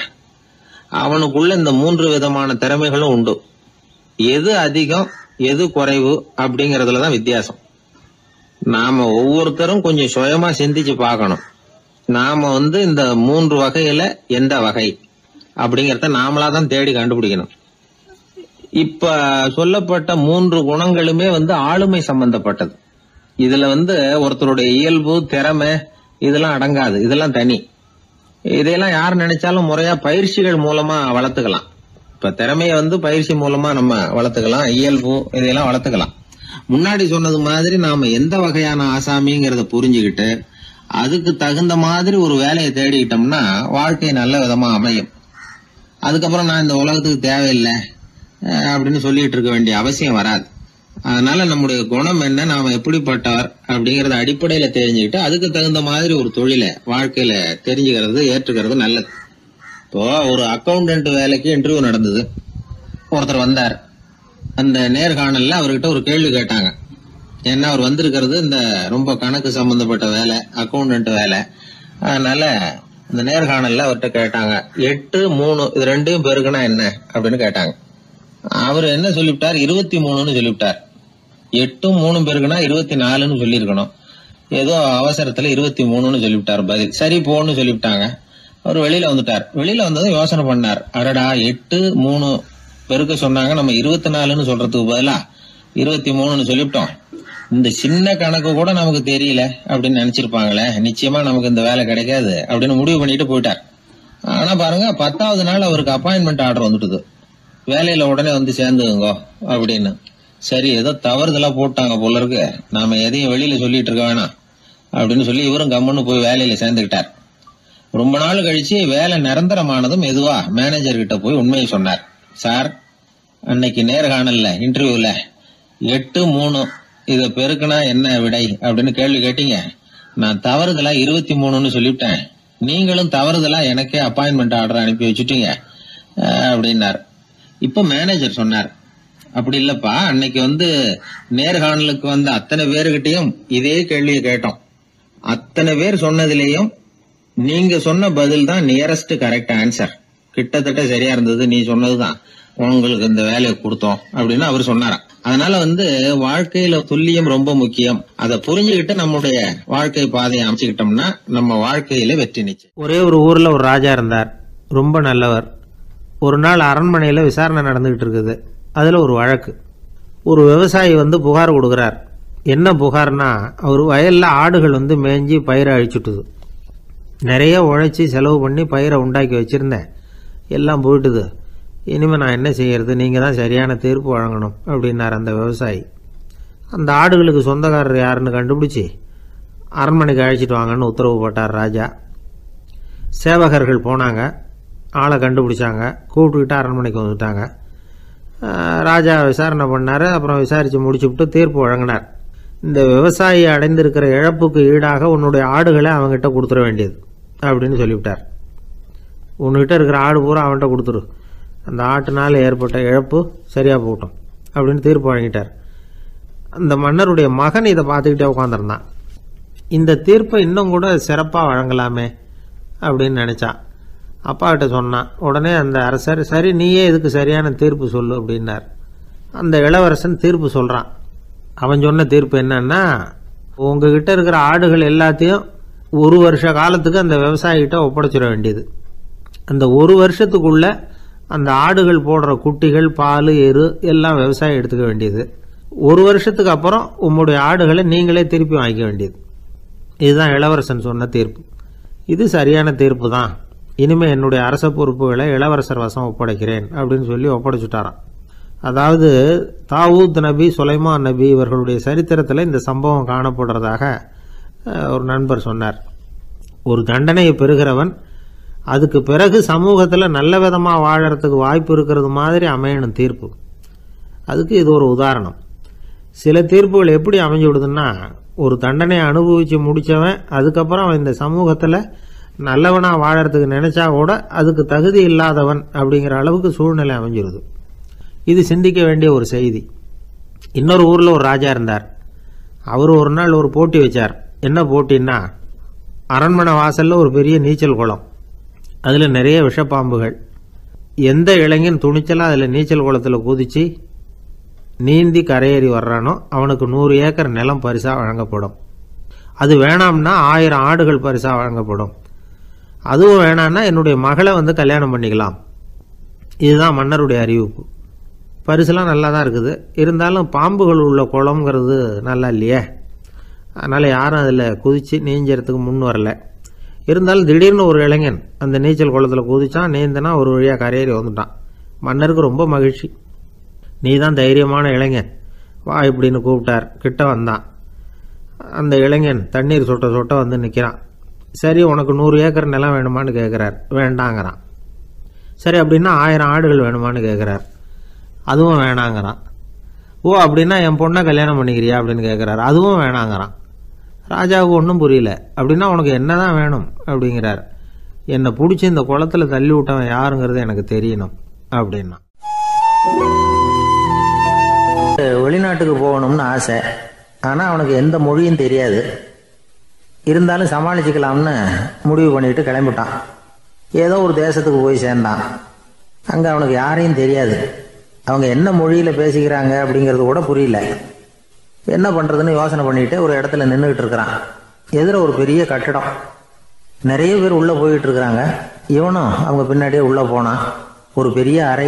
அவனுக்குள்ள இந்த 3 விதமான திறமைகளும் உண்டு. எது அதிகம் எது குறைவு அப்படிங்கறதுலதான் வித்தியாசம். நாம ஒவ்வொருத்தரும் கொஞ்சம் சுயமா சிந்திச்சு பார்க்கணும். நாம இந்த 3 வகையில எந்த வகை அப்படிங்கறத நாமளாதான் தேடி கண்டுபிடிக்கணும். இப்ப சொல்லப்பட்ட 3 குணங்களுமே ஆளுமை சம்பந்தப்பட்டது. இதுல ஒருத்தருடைய இயல்பு, திறமை இதெல்லாம் அடங்காது. இதெல்லாம் தனி. இதையெல்லாம் யார் நினைச்சாலும் முறையா பயிற்சிகள் மூலமா வளர்த்துக்கலாம். இப்ப திறமைய பயிற்சி மூலமா நம்ம வளர்த்துக்கலாம், இயல்பு இதையெல்லாம் வளர்த்துக்கலாம். முன்னாடி சொன்னது மாதிரி நாம எந்த வகையான ஆசாமிங்கிறத புரிஞ்சுக்கிட்டு அதுக்கு தகுந்த மாதிரி ஒரு வேலையை தேடிக்கிட்டோம்னா வாழ்க்கை நல்ல விதமா அமையும். அதுக்கப்புறம் நான் இந்த உலகத்துக்கு தேவையில்லை அப்படின்னு சொல்லிட்டு இருக்க வேண்டிய அவசியம் வராது. அதனால நம்முடைய குணம் என்ன, நாம எப்படிப்பட்டவர் அப்படிங்கறத அடிப்படையில தெரிஞ்சுக்கிட்டு அதுக்கு தகுந்த மாதிரி ஒரு தொழிலை வாழ்க்கையில தெரிஞ்சுக்கிறது, ஏற்றுக்கிறது நல்லது. இப்போ ஒரு அக்கௌண்டன்ட் வேலைக்கு இன்டர்வியூ நடந்தது. ஒருத்தர் வந்தார். அந்த நேர்காணல்ல அவர்கிட்ட ஒரு கேள்வி கேட்டாங்க. ஏன்னா அவர் வந்திருக்கிறது இந்த ரொம்ப கணக்கு சம்பந்தப்பட்ட வேலை, அக்கௌண்டன்ட் வேலை. அதனால இந்த நேர்காணல்ல அவர்கிட்ட கேட்டாங்க, 8, 3 இது 2 பெருக்குனா என்ன அப்படின்னு கேட்டாங்க. அவர் என்ன சொல்லிவிட்டார், 23ன்னு சொல்லிவிட்டார். 8 3 பெருக்குனா 24ன்னு சொல்லியிருக்கணும். ஏதோ அவசரத்துல 23ன்னு சொல்லிவிட்டார் பதில். சரி போன்னு சொல்லிவிட்டாங்க. அவர் வெளியில வந்துட்டார். வெளியில வந்ததும் யோசனை பண்ணார். அடடா 8 3 பெருக்க சொன்னாங்க, நம்ம 24ன்னு சொல்றதுக்கு பதிலா 23ன்னு சொல்லிவிட்டோம். இந்த சின்ன கணக்கு கூட நமக்கு தெரியல அப்படின்னு நினைச்சிருப்பாங்களே, நிச்சயமா நமக்கு இந்த வேலை கிடைக்காது அப்படின்னு முடிவு பண்ணிட்டு போயிட்டார். ஆனா பாருங்க, 10வது நாள் அவருக்கு அப்பாயின்மெண்ட் ஆர்டர் வந்துட்டுது. வேலையில உடனே வந்து சேர்ந்துங்க அப்படின்னு. சரி, ஏதோ தவறுதலா போட்டாங்க போல இருக்கு, நாம எதையும் வெளியில சொல்லிட்டு இருக்க வேணாம் அப்படின்னு சொல்லி இவரும் கம்முன்னு போய் வேலையில சேர்ந்துக்கிட்டார். ரொம்ப நாள் கழிச்சு வேலை நிரந்தரமானதும் மெதுவா மேனேஜர் கிட்ட போய் உண்மையை சொன்னார். சார், அன்னைக்கு நேர்காணல்ல இன்டர்வியூல 8 3 இத பெருக்குனா என்ன விடை அப்படின்னு கேள்வி கேட்டீங்க. நான் தவறுதலா 23ன்னு சொல்லிவிட்டேன். நீங்களும் தவறுதலா எனக்கே அப்பாயின்மெண்ட் ஆர்டர் அனுப்பி வச்சுட்டீங்க அப்படின்னார். இப்ப மேனேஜர் சொன்னார், அப்படி இல்லப்பா, அன்னைக்கு வந்து நேர்காணலுக்கு வந்த அத்தனை பேருகிட்டையும் இதே கேள்வியை கேட்டோம். அத்தனை பேர் சொன்னதிலேயும் நீங்க சொன்ன பதில் தான் நியரஸ்ட் கரெக்ட் ஆன்சர், கிட்டத்தட்ட சரியா இருந்தது, நீ சொன்னதுதான், உங்களுக்கு இந்த வேலையை கொடுத்தோம் அப்படின்னு அவர் சொன்னாராம். அதனால வந்து வாழ்க்கையில துல்லியம் ரொம்ப முக்கியம். அதை புரிஞ்சுக்கிட்டு நம்முடைய வாழ்க்கை பாதையை அமைச்சுக்கிட்டோம்னா நம்ம வாழ்க்கையில வெற்றி நிச்சயம். ஒரே ஒரு ஊர்ல ஒரு ராஜா இருந்தார், ரொம்ப நல்லவர். ஒரு நாள் அரண்மனையில விசாரணை நடந்துகிட்டு இருக்குது. அதுல ஒரு வழக்கு. ஒரு விவசாயி வந்து புகார் கொடுக்கிறார். என்ன புகார்னா, அவர் வயல்ல ஆடுகள் வந்து மேய்ஞ்சி பயிரை அழிச்சுட்டுது. நிறைய உழைச்சி செலவு பண்ணி பயிரை உண்டாக்கி வச்சிருந்தேன், எல்லாம் போயிட்டுது. இனிமே நான் என்ன செய்யறது, நீங்க தான் சரியான தீர்ப்பு வழங்கணும் அப்படின்னார் அந்த விவசாயி. அந்த ஆடுகளுக்கு சொந்தக்காரர் யாருன்னு கண்டுபிடிச்சி அரண்மனைக்கு அழைச்சிட்டு வாங்கன்னு உத்தரவு போட்டார் ராஜா. சேவகர்கள் போனாங்க, ஆளை கண்டுபிடிச்சாங்க, கூப்பிட்டுக்கிட்டு அரண்மனைக்கு வந்துட்டாங்க. ராஜா விசாரணை பண்ணார். அப்புறம் விசாரித்து முடிச்சுவிட்டு தீர்ப்பு வழங்கினார். இந்த விவசாயி அடைந்திருக்கிற இழப்புக்கு ஈடாக உன்னுடைய ஆடுகளை அவங்ககிட்ட கொடுத்துட வேண்டியது அப்படின்னு சொல்லிவிட்டார். உன்கிட்ட இருக்கிற ஆடு பூரா அவன்கிட்ட கொடுத்துரு, அந்த ஆட்டுனால ஏற்பட்ட இழப்பு சரியாக போகட்டும் அப்படின்னு தீர்ப்பு வழங்கிட்டார். அந்த மன்னருடைய மகன் இதை பார்த்துக்கிட்டே உட்காந்துருந்தான். இந்த தீர்ப்பை இன்னும் கூட சிறப்பாக வழங்கலாமே அப்படின்னு நினச்சான். அப்பா கிட்ட சொன்னான். உடனே அந்த அரசர், சரி நீயே இதுக்கு சரியான தீர்ப்பு சொல்லு அப்படின்னார். அந்த இளவரசன் தீர்ப்பு சொல்கிறான். அவன் சொன்ன தீர்ப்பு என்னன்னா, உங்ககிட்ட இருக்கிற ஆடுகள் எல்லாத்தையும் 1 வருஷ காலத்துக்கு அந்த விவசாயிகிட்ட ஒப்படைச்சிட வேண்டியது. அந்த 1 வருஷத்துக்குள்ள அந்த ஆடுகள் போடுற குட்டிகள், பால், எரு எல்லாம் விவசாயி எடுத்துக்க வேண்டியது. 1 வருஷத்துக்கு அப்புறம் உங்களுடைய ஆடுகளை நீங்களே திருப்பி வாங்கிக்க வேண்டியது. இதுதான் இளவரசன் சொன்ன தீர்ப்பு. இது சரியான தீர்ப்பு தான். இனிமே என்னுடைய அரச பொறுப்புகளை இளவரசர் வசம் ஒப்படைக்கிறேன் அப்படின்னு சொல்லி ஒப்படைச்சுட்டாராம். அதாவது தாவூத் நபி, சுலைமான் நபி இவர்களுடைய சரித்திரத்தில் இந்த சம்பவம் காணப்படுறதாக ஒரு நண்பர் சொன்னார். ஒரு தண்டனையை பெறுகிறவன் அதுக்கு பிறகு சமூகத்தில் நல்ல விதமாக வாழறதுக்கு வாய்ப்பு இருக்கிறது மாதிரி அமையணும் தீர்ப்பு. அதுக்கு இது ஒரு உதாரணம். சில தீர்ப்புகள் எப்படி அமைஞ்சு விடுதுன்னா, ஒரு தண்டனையை அனுபவித்து முடித்தவன் அதுக்கப்புறம் அவன் இந்த சமூகத்தில் நல்லவனாக வாழறதுக்கு நினைச்சா கூட அதுக்கு தகுதி இல்லாதவன் அப்படிங்கிற அளவுக்கு சூழ்நிலை அமைஞ்சிருது. இது சிந்திக்க வேண்டிய ஒரு செய்தி. இன்னொரு ஊரில் ஒரு ராஜா இருந்தார். அவர் ஒரு நாள் ஒரு போட்டி வச்சார். என்ன போட்டின்னா, அரண்மனை வாசலில் ஒரு பெரிய நீச்சல் குளம், அதில் நிறைய விஷப்பாம்புகள். எந்த இளைஞன் துணிச்சலாக அதில் நீச்சல் குளத்தில் குதித்து நீந்தி கரையேறி வர்றானோ அவனுக்கு 100 ஏக்கர் நிலம் பரிசாக வழங்கப்படும். அது வேணாம்னா 1000 ஆடுகள் பரிசாக வழங்கப்படும். அதுவும் வேணான்னா என்னுடைய மகளை வந்து கல்யாணம் பண்ணிக்கலாம். இதுதான் மன்னருடைய அறிவிப்பு. பரிசுலாம் நல்லா தான் இருக்குது, இருந்தாலும் பாம்புகள் உள்ள குளம்ங்கிறது நல்லா இல்லையே, அதனால் யாரும் அதில் குதித்து நீஞ்சறதுக்கு முன் வரல. இருந்தாலும் திடீர்னு ஒரு இளைஞன் அந்த நீச்சல் குளத்தில் குதிச்சான், நீந்தனா ஒரு வழியாக கரையேறி வந்துட்டான். மன்னருக்கு ரொம்ப மகிழ்ச்சி. நீ தான் தைரியமான இளைஞன், வா இப்படின்னு கூப்பிட்டார். கிட்ட வந்தான். அந்த இளைஞன் தண்ணீர் சொட்ட சொட்ட வந்து நிற்கிறான். சரி, உனக்கு 100 ஏக்கர் நிலம் வேணுமான்னு கேட்குறார். வேண்டாங்கிறான். சரி, அப்படின்னா 1000 ஆடுகள் வேணுமான்னு கேட்குறார். அதுவும் வேணாங்கிறான். ஓ, அப்படின்னா என் பொண்ணை கல்யாணம் பண்ணிக்கிறியா அப்படின்னு கேட்குறாரு. அதுவும் வேணாங்கிறான். ராஜாவுக்கு ஒன்றும் புரியல. அப்படின்னா உனக்கு என்னதான் வேணும் அப்படிங்கிறார். என்னை பிடிச்சி இந்த குளத்தில் தள்ளி விட்டவன் யாருங்கிறது எனக்கு தெரியணும் அப்படின்னா. வெளிநாட்டுக்கு போகணும்னு ஆசை, ஆனால் அவனுக்கு எந்த மொழியும் தெரியாது. இருந்தாலும் சமாளிச்சுக்கலாம்னு முடிவு பண்ணிட்டு கிளம்பிட்டான். ஏதோ ஒரு தேசத்துக்கு போய் சேர்ந்தான். அங்கே அவனுக்கு யாரையும் தெரியாது. அவங்க என்ன மொழியில் பேசிக்கிறாங்க அப்படிங்கிறது கூட புரியல. என்ன பண்ணுறதுன்னு யோசனை பண்ணிட்டு ஒரு இடத்துல நின்றுக்கிட்டு இருக்கிறான். எதிர ஒரு பெரிய கட்டடம், நிறைய பேர் உள்ளே போயிட்டு இருக்கிறாங்க. இவனும் அவங்க பின்னாடியே உள்ளே போனான். ஒரு பெரிய அறை,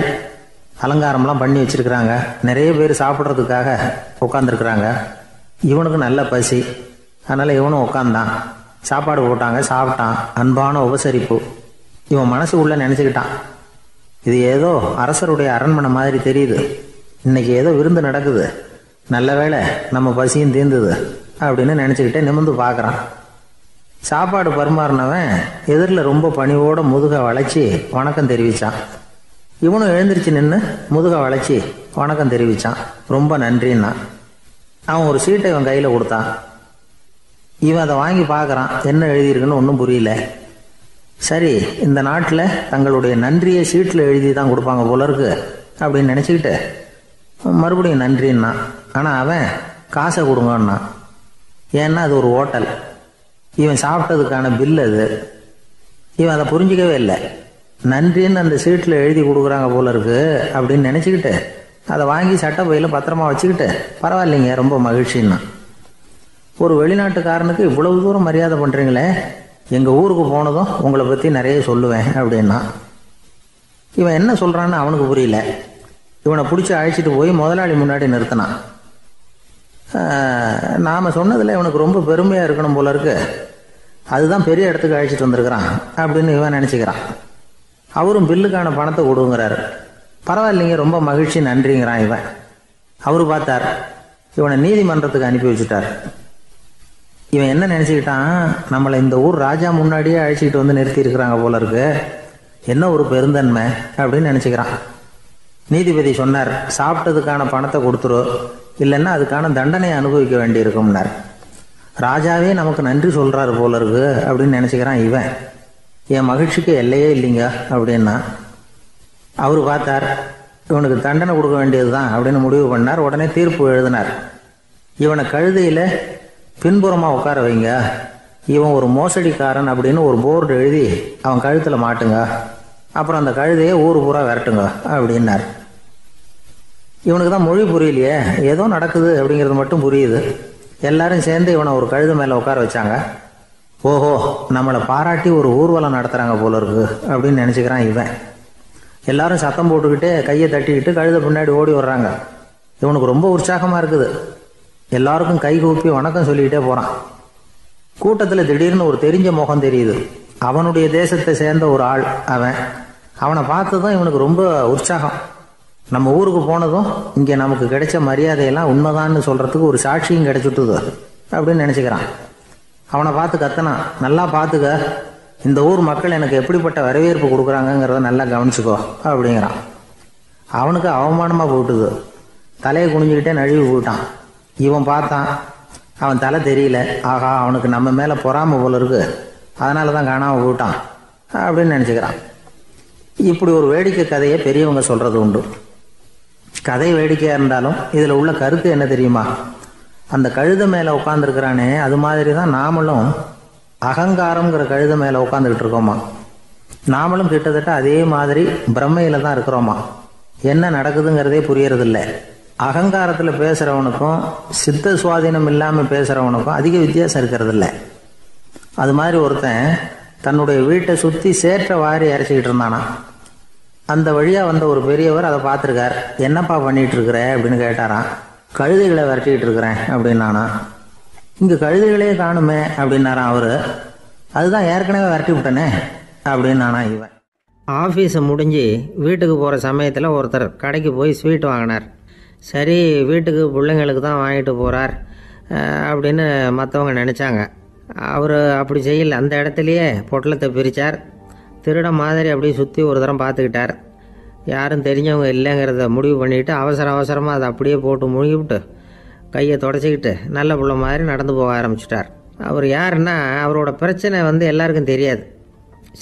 அலங்காரம்லாம் பண்ணி வச்சிருக்கிறாங்க. நிறைய பேர் சாப்பிட்றதுக்காக உட்காந்துருக்குறாங்க. இவனுக்கு நல்ல பசி, அதனால் இவனும் உட்காந்தான். சாப்பாடு போட்டாங்க, சாப்பிட்டான். அன்பான உபசரிப்பு. இவன் மனசு உள்ள நினச்சிக்கிட்டான், இது ஏதோ அரசருடைய அரண்மனை மாதிரி தெரியுது, இன்னைக்கு ஏதோ விருந்து நடக்குது, நல்ல வேளை நம்ம பசியும் தீர்ந்தது அப்படின்னு நினச்சிக்கிட்டே நிமிர்ந்து பார்க்குறான். சாப்பாடு பரிமாறினவன் எதிரில் ரொம்ப பணிவோட முதுகை வளைச்சி வணக்கம் தெரிவித்தான். இவனும் எழுந்திரிச்சு நின்று முதுகை வளைச்சி வணக்கம் தெரிவித்தான். ரொம்ப நன்றின்னா. அவன் ஒரு சீட்டை இவன் கையில் கொடுத்தான். இவன் அதை வாங்கி பார்க்குறான், என்ன எழுதியிருக்குன்னு ஒன்றும் புரியல. சரி, இந்த நாட்டில் தங்களுடைய நன்றியை சீட்டில் எழுதி தான் கொடுப்பாங்க போல இருக்கு அப்படின்னு நினச்சிக்கிட்டு மறுபடியும் நன்றின்னா. ஆனால் அவன் காசை கொடுங்கன்னா. ஏன்னா அது ஒரு ஹோட்டல், இவன் சாப்பிட்டதுக்கான பில் அது. இவன் அதை புரிஞ்சிக்கவே இல்லை. நன்றின்னு அந்த சீட்டில் எழுதி கொடுக்குறாங்க போல இருக்கு அப்படின்னு நினச்சிக்கிட்டு அதை வாங்கி சட்டை பையில் பத்திரமா வச்சுக்கிட்டு பரவாயில்லைங்க ரொம்ப மகிழ்ச்சின்னா. ஒரு வெளிநாட்டுக்காரனுக்கு இவ்வளவு தூரம் மரியாதை பண்ணுறீங்களே, எங்கள் ஊருக்கு போனதும் உங்களை பற்றி நிறைய சொல்லுவேன் அப்படின்னா. இவன் என்ன சொல்கிறான்னு அவனுக்கு புரியல. இவனை பிடிச்சி அழைச்சிட்டு போய் முதலாளி முன்னாடி நிறுத்தினான். நாம் சொன்னதில் இவனுக்கு ரொம்ப பெருமையாக இருக்கணும் போல இருக்கு, அதுதான் பெரிய இடத்துக்கு அழைச்சிட்டு வந்திருக்கிறான் அப்படின்னு இவன் நினச்சிக்கிறான். அவரும் பில்லுக்கான பணத்தை கொடுங்கிறாரு. பரவாயில்லைங்க ரொம்ப மகிழ்ச்சி நன்றிங்கிறான் இவன். அவரு பார்த்தார், இவனை நீதிமன்றத்துக்கு அனுப்பி வச்சுட்டார். இவன் என்ன நினச்சிக்கிட்டான், நம்மளை இந்த ஊர் ராஜா முன்னாடியே அழைச்சிக்கிட்டு வந்து நிறுத்தி இருக்கிறாங்க போல இருக்கு, என்ன ஒரு பெருந்தன்மை அப்படின்னு நினச்சிக்கிறான். நீதிபதி சொன்னார், சாப்பிட்டதுக்கான பணத்தை கொடுத்துரு, இல்லைன்னா அதுக்கான தண்டனை அனுபவிக்க வேண்டி இருக்கும்னார். ராஜாவே நமக்கு நன்றி சொல்கிறாரு போல இருக்கு அப்படின்னு நினச்சிக்கிறான் இவன். என் மகிழ்ச்சிக்கு எல்லையே இல்லைங்க அப்படின்னா. அவர் பார்த்தார், இவனுக்கு தண்டனை கொடுக்க வேண்டியது தான் அப்படின்னு முடிவு பண்ணார். உடனே தீர்ப்பு எழுதினார். இவனை கழுதையில் பின்புறமாக உட்கார வைங்க, இவன் ஒரு மோசடிக்காரன் அப்படின்னு ஒரு போர்டு எழுதி அவன் கழுத்தில் மாட்டுங்க, அப்புறம் அந்த கழுதையை ஊர் பூரா விரட்டுங்க அப்படின்னார். இவனுக்கு தான் மொழி புரியலையே, ஏதோ நடக்குது அப்படிங்கிறது மட்டும் புரியுது. எல்லாரும் சேர்ந்து இவனை ஒரு கழுதை மேலே உட்கார வச்சாங்க. ஓஹோ, நம்மளை பாராட்டி ஒரு ஊர்வலம் நடத்துகிறாங்க போல இருக்கு அப்படின்னு நினச்சிக்கிறான் இவன். எல்லாரும் சத்தம் போட்டுக்கிட்டே கையை தட்டிக்கிட்டு கழுதை பின்னாடி ஓடி வர்றாங்க. இவனுக்கு ரொம்ப உற்சாகமாக இருக்குது. எல்லாருக்கும் கை கூப்பி வணக்கம் சொல்லிக்கிட்டே போகிறான். கூட்டத்தில் திடீர்னு ஒரு தெரிஞ்ச முகம் தெரியுது. அவனுடைய தேசத்தை சேர்ந்த ஒரு ஆள் அவன். அவனை பார்த்ததும் இவனுக்கு ரொம்ப உற்சாகம். நம்ம ஊருக்கு போனதும் இங்கே நமக்கு கிடைச்ச மரியாதையெல்லாம் உண்மைதான்னு சொல்கிறதுக்கு ஒரு சாட்சியும் கிடைச்சிட்டுது அப்படின்னு நினச்சிக்கிறான். அவனை பார்த்து கத்தனான், நல்லா பார்த்துக்க, இந்த ஊர் மக்கள் எனக்கு எப்படிப்பட்ட வரவேற்பு கொடுக்குறாங்கங்கிறத நல்லா கவனிச்சுக்கோ அப்படிங்கிறான். அவனுக்கு அவமானமாக போட்டுது. தலையை குனிஞ்சுக்கிட்டே நழுவி போயிட்டான். இவன் பார்த்தான், அவன் தலை தெரியல. ஆகா, அவனுக்கு நம்ம மேலே பொறாமை போல இருக்கு, அதனால தான் காணாமல் போயிட்டான் அப்படின்னு நினச்சிக்கிறான். இப்படி ஒரு வேடிக்கை கதையை பெரியவங்க சொல்கிறது உண்டு. கதை வேடிக்கையாக இருந்தாலும் இதில் உள்ள கருத்து என்ன தெரியுமா? அந்த கழுதை மேலே உட்காந்துருக்கிறானே, அது மாதிரி தான் நாமளும் அகங்காரங்கிற கழுதை மேலே உட்காந்துக்கிட்டு இருக்கோமா. நாமளும் கிட்டத்தட்ட அதே மாதிரி பிரம்மையில் தான் இருக்கிறோமா. என்ன நடக்குதுங்கிறதே புரியறதில்லை. அகங்காரத்தில் பேசுகிறவனுக்கும் சித்த சுவாதீனம் இல்லாமல் பேசுகிறவனுக்கும் அதிக வித்தியாசம் இருக்கிறதில்ல. அது மாதிரி ஒருத்தன் தன்னுடைய வீட்டை சுற்றி சேற்றை வாரி இறைச்சிக்கிட்டு இருந்தானா. அந்த வழியாக வந்த ஒரு பெரியவர் அதை பார்த்துருக்கார். என்னப்பா பண்ணிகிட்டு இருக்கிற அப்படின்னு கேட்டாரான். கழுதைகளை விரட்டிக்கிட்டு இருக்கிறேன் அப்படின்னானா. இங்கே கழுதைகளே காணுமே அப்படின்னாரான் அவர். அதுதான் ஏற்கனவே விரட்டி விட்டனே அப்படின்னானா இவன். ஆஃபீஸை முடிஞ்சு வீட்டுக்கு போகிற சமயத்தில் ஒருத்தர் கடைக்கு போய் ஸ்வீட் வாங்கினார். சரி, வீட்டுக்கு பிள்ளைங்களுக்கு தான் வாங்கிட்டு போகிறார் அப்படின்னு மற்றவங்க நினச்சாங்க. அவர் அப்படி செய்யலை. அந்த இடத்துலையே பொட்டலத்தை பிரித்தார். திருட மாதிரி அப்படியே சுற்றி ஒரு தரம் பார்த்துக்கிட்டார். யாரும் தெரிஞ்சவங்க இல்லைங்கிறத முடிவு பண்ணிவிட்டு அவசரமாக அதை அப்படியே போட்டு முழுகிவிட்டு கையை தொடச்சிக்கிட்டு நல்ல பிள்ளை மாதிரி நடந்து போக ஆரம்பிச்சிட்டார். அவர் யாருன்னா, அவரோட பிரச்சனை எல்லாருக்கும் தெரியாது,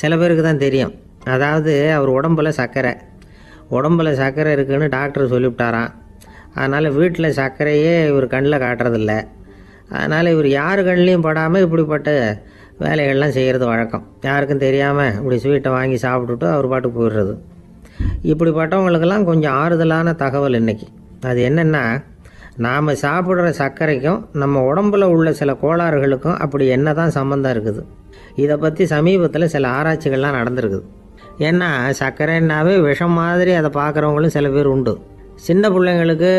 சில பேருக்கு தான் தெரியும். அதாவது அவர் உடம்பில் சர்க்கரை இருக்குதுன்னு டாக்டர் சொல்லிவிட்டாராம். அதனால் வீட்டில் சர்க்கரையே இவர் கண்ணில் காட்டுறதில்ல. அதனால் இவர் யார் கண்ணிலையும் படாமல் இப்படிப்பட்ட வேலைகள்லாம் செய்கிறது வழக்கம். யாருக்கும் தெரியாமல் இப்படி ஸ்வீட்டை வாங்கி சாப்பிட்டுட்டு அவர் பாட்டுக்கு போயிடுறது. இப்படிப்பட்டவங்களுக்கெல்லாம் கொஞ்சம் ஆறுதலான தகவல் இன்றைக்கி. அது என்னென்னா, நாம் சாப்பிட்ற சர்க்கரைக்கும் நம்ம உடம்பில் உள்ள சில கோளாறுகளுக்கும் அப்படி என்ன தான் சம்மந்தம் இருக்குது. இதை பற்றி சமீபத்தில் சில ஆராய்ச்சிகள்லாம் நடந்திருக்குது. ஏன்னா சர்க்கரைன்னாவே விஷம் மாதிரி அதை பார்க்குறவங்களும் சில பேர் உண்டு. சின்ன பிள்ளைங்களுக்கு